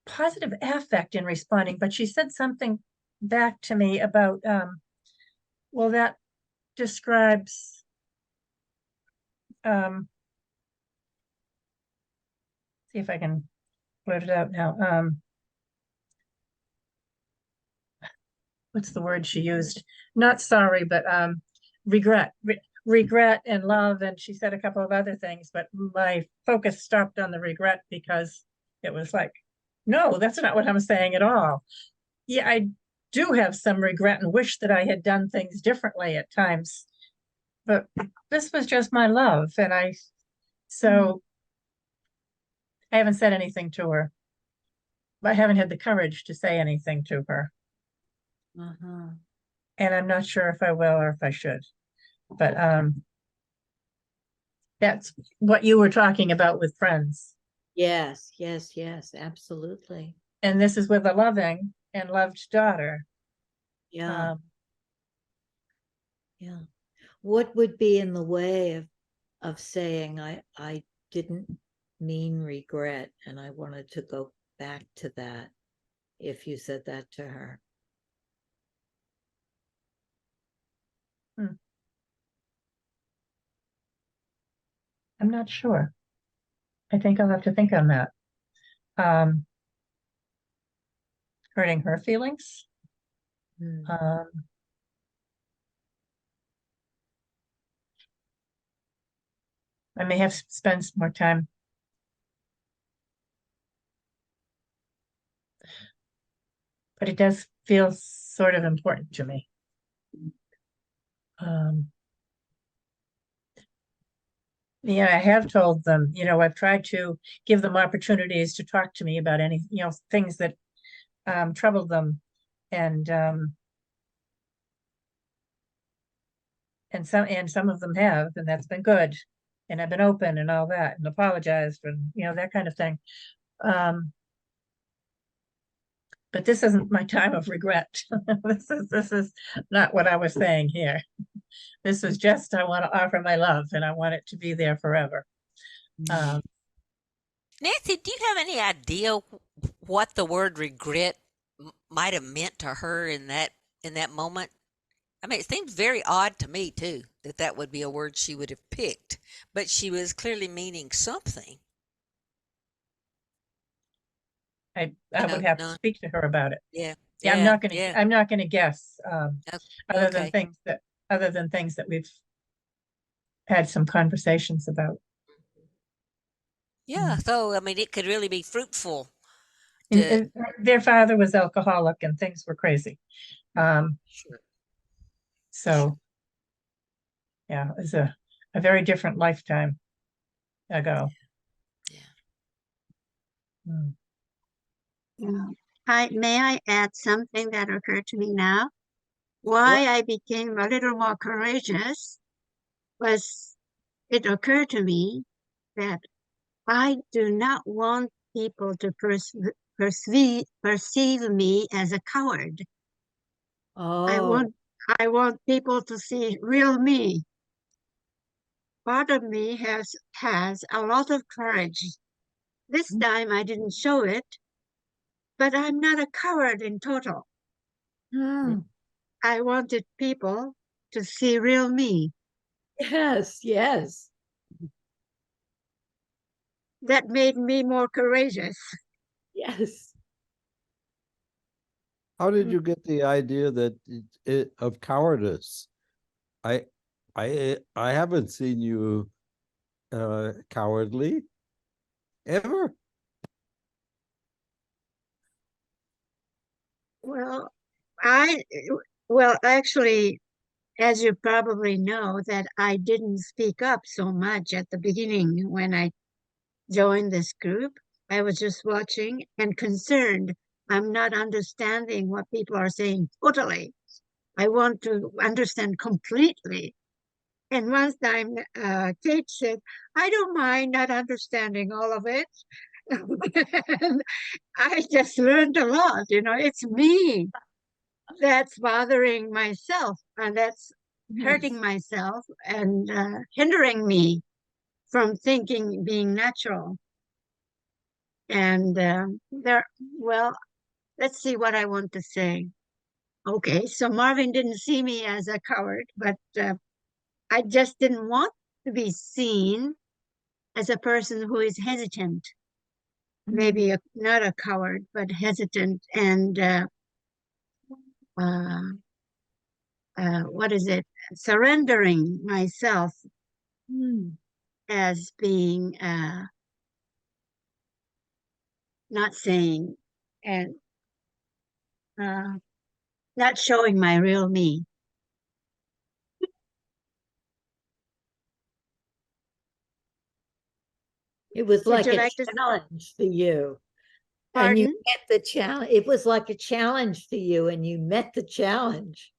[SPEAKER 7] positive affect in responding, but she said something back to me about, well, that describes see if I can put it out now. What's the word she used? Not sorry, but regret. Regret and love, and she said a couple of other things, but my focus stopped on the regret because it was like, no, that's not what I'm saying at all. yeah, I do have some regret and wish that I had done things differently at times. But this was just my love, and so I haven't said anything to her. I haven't had the courage to say anything to her,
[SPEAKER 1] Uh-huh.
[SPEAKER 7] and I'm not sure if I will or if I should. But that's what you were talking about with friends.
[SPEAKER 1] Yes, yes, yes, absolutely.
[SPEAKER 7] And this is with a loving and loved daughter.
[SPEAKER 1] Yeah. Yeah. What would be in the way of saying I didn't mean regret and I wanted to go back to that if you said that to her?
[SPEAKER 7] I'm not sure. I think I'll have to think on that. Hurting her feelings. I may have spent some more time. But it does feel sort of important to me. Yeah, I have told them, I've tried to give them opportunities to talk to me about any, things that troubled them. And some of them have, and that's been good. And I've been open and all that and apologized and, that kind of thing. But this isn't my time of regret. This is not what I was saying here. This is just, I want to offer my love and I want it to be there forever.
[SPEAKER 2] Nancy, do you have any idea what the word regret might have meant to her in that moment? I mean, it seems very odd to me too that would be a word she would have picked, but she was clearly meaning something.
[SPEAKER 7] I would have to speak to her about it.
[SPEAKER 2] Yeah.
[SPEAKER 7] Yeah, I'm not gonna guess. Other than
[SPEAKER 2] Okay.
[SPEAKER 7] things that we've had some conversations about.
[SPEAKER 2] Yeah. So I mean, it could really be fruitful.
[SPEAKER 7] And their father was alcoholic and things were crazy.
[SPEAKER 2] Sure.
[SPEAKER 7] So yeah, it was a very different lifetime ago.
[SPEAKER 2] Yeah.
[SPEAKER 13] May I add something that occurred to me now? Why I became a little more courageous was it occurred to me that I do not want people to perceive me as a coward.
[SPEAKER 1] Oh.
[SPEAKER 13] I want people to see real me. Part of me has a lot of courage. This time I didn't show it, but I'm not a coward in total. I wanted people to see real me.
[SPEAKER 1] Yes, yes.
[SPEAKER 13] That made me more courageous.
[SPEAKER 1] Yes.
[SPEAKER 3] How did you get the idea that of cowardice? I haven't seen you cowardly ever.
[SPEAKER 13] Well, actually, as you probably know, that I didn't speak up so much at the beginning when I joined this group. I was just watching and concerned. I'm not understanding what people are saying totally. I want to understand completely. And one time, Kate said, I don't mind not understanding all of it. And I just learned a lot. It's me that's bothering myself and that's hurting myself and hindering me from thinking being natural. And let's see what I want to say. Okay, so Marvin didn't see me as a coward, but I just didn't want to be seen as a person who is hesitant. Maybe not a coward, but hesitant and what is it? Surrendering myself as being not saying and not showing my real me.
[SPEAKER 1] It was
[SPEAKER 13] Would
[SPEAKER 1] like
[SPEAKER 13] you
[SPEAKER 1] a
[SPEAKER 13] like to-
[SPEAKER 1] challenge for you. And you
[SPEAKER 13] Pardon?
[SPEAKER 1] met the challenge. It was like a challenge for you, and you met the challenge.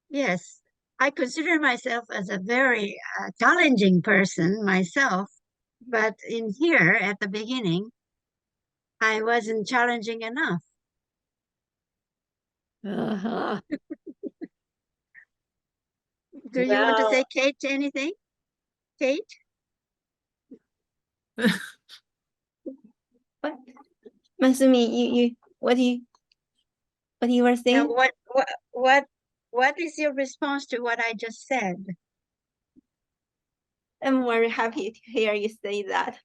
[SPEAKER 13] Yes, I consider myself as a very challenging person myself, but in here at the beginning, I wasn't challenging enough.
[SPEAKER 1] Uh-huh.
[SPEAKER 13] Do you want to
[SPEAKER 1] Well,
[SPEAKER 13] say, Kate, anything? Kate?
[SPEAKER 4] What? Masumi, what you were
[SPEAKER 13] Now,
[SPEAKER 4] saying?
[SPEAKER 13] what is your response to what I just said?
[SPEAKER 4] I'm very happy to hear you say that.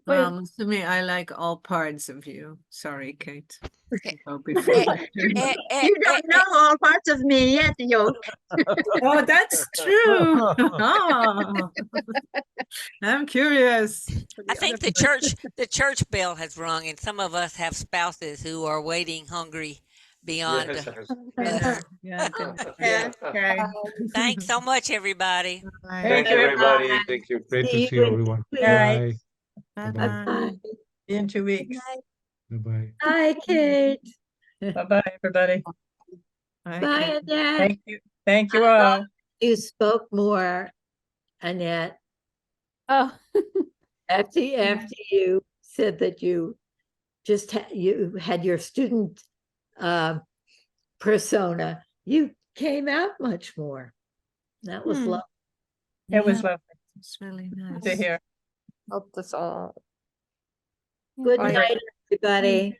[SPEAKER 4] Well,
[SPEAKER 8] To me, I like all parts of you. Sorry, Kate. Go
[SPEAKER 2] Eh,
[SPEAKER 8] before
[SPEAKER 2] eh,
[SPEAKER 8] you.
[SPEAKER 2] eh, eh,
[SPEAKER 13] You
[SPEAKER 2] eh,
[SPEAKER 13] don't know all parts of me yet, Yoke.
[SPEAKER 8] Oh, that's true. Oh, I'm curious.
[SPEAKER 2] I think the church bell has rung, and some of us have spouses who are waiting hungry beyond
[SPEAKER 8] Dinner.
[SPEAKER 2] us.
[SPEAKER 8] Yeah, dinner.
[SPEAKER 13] Yeah, okay.
[SPEAKER 2] Thanks so much, everybody.
[SPEAKER 8] Bye.
[SPEAKER 5] Thank you, everybody. Thank you. Great to
[SPEAKER 1] See
[SPEAKER 5] see
[SPEAKER 1] you in
[SPEAKER 5] everyone.
[SPEAKER 1] 2
[SPEAKER 7] Bye.
[SPEAKER 1] weeks.
[SPEAKER 5] Bye.
[SPEAKER 8] Bye-bye.
[SPEAKER 1] Bye.
[SPEAKER 7] In 2 weeks.
[SPEAKER 5] Bye-bye.
[SPEAKER 1] Bye, Kate.
[SPEAKER 7] Bye-bye, everybody.
[SPEAKER 8] Bye,
[SPEAKER 1] Bye,
[SPEAKER 8] Kate.
[SPEAKER 1] Annette.
[SPEAKER 7] Thank you. Thank you
[SPEAKER 1] I thought
[SPEAKER 7] all.
[SPEAKER 1] you spoke more, Annette,
[SPEAKER 9] Oh,
[SPEAKER 1] after you said that you just you had your student persona. You came out much more. That was
[SPEAKER 9] Hmm.
[SPEAKER 1] lovely.
[SPEAKER 7] It was
[SPEAKER 8] Yeah,
[SPEAKER 7] lovely
[SPEAKER 8] it's really
[SPEAKER 7] to
[SPEAKER 8] nice.
[SPEAKER 7] hear.
[SPEAKER 10] Helped us all.
[SPEAKER 1] Good
[SPEAKER 10] Bye.
[SPEAKER 1] night, everybody.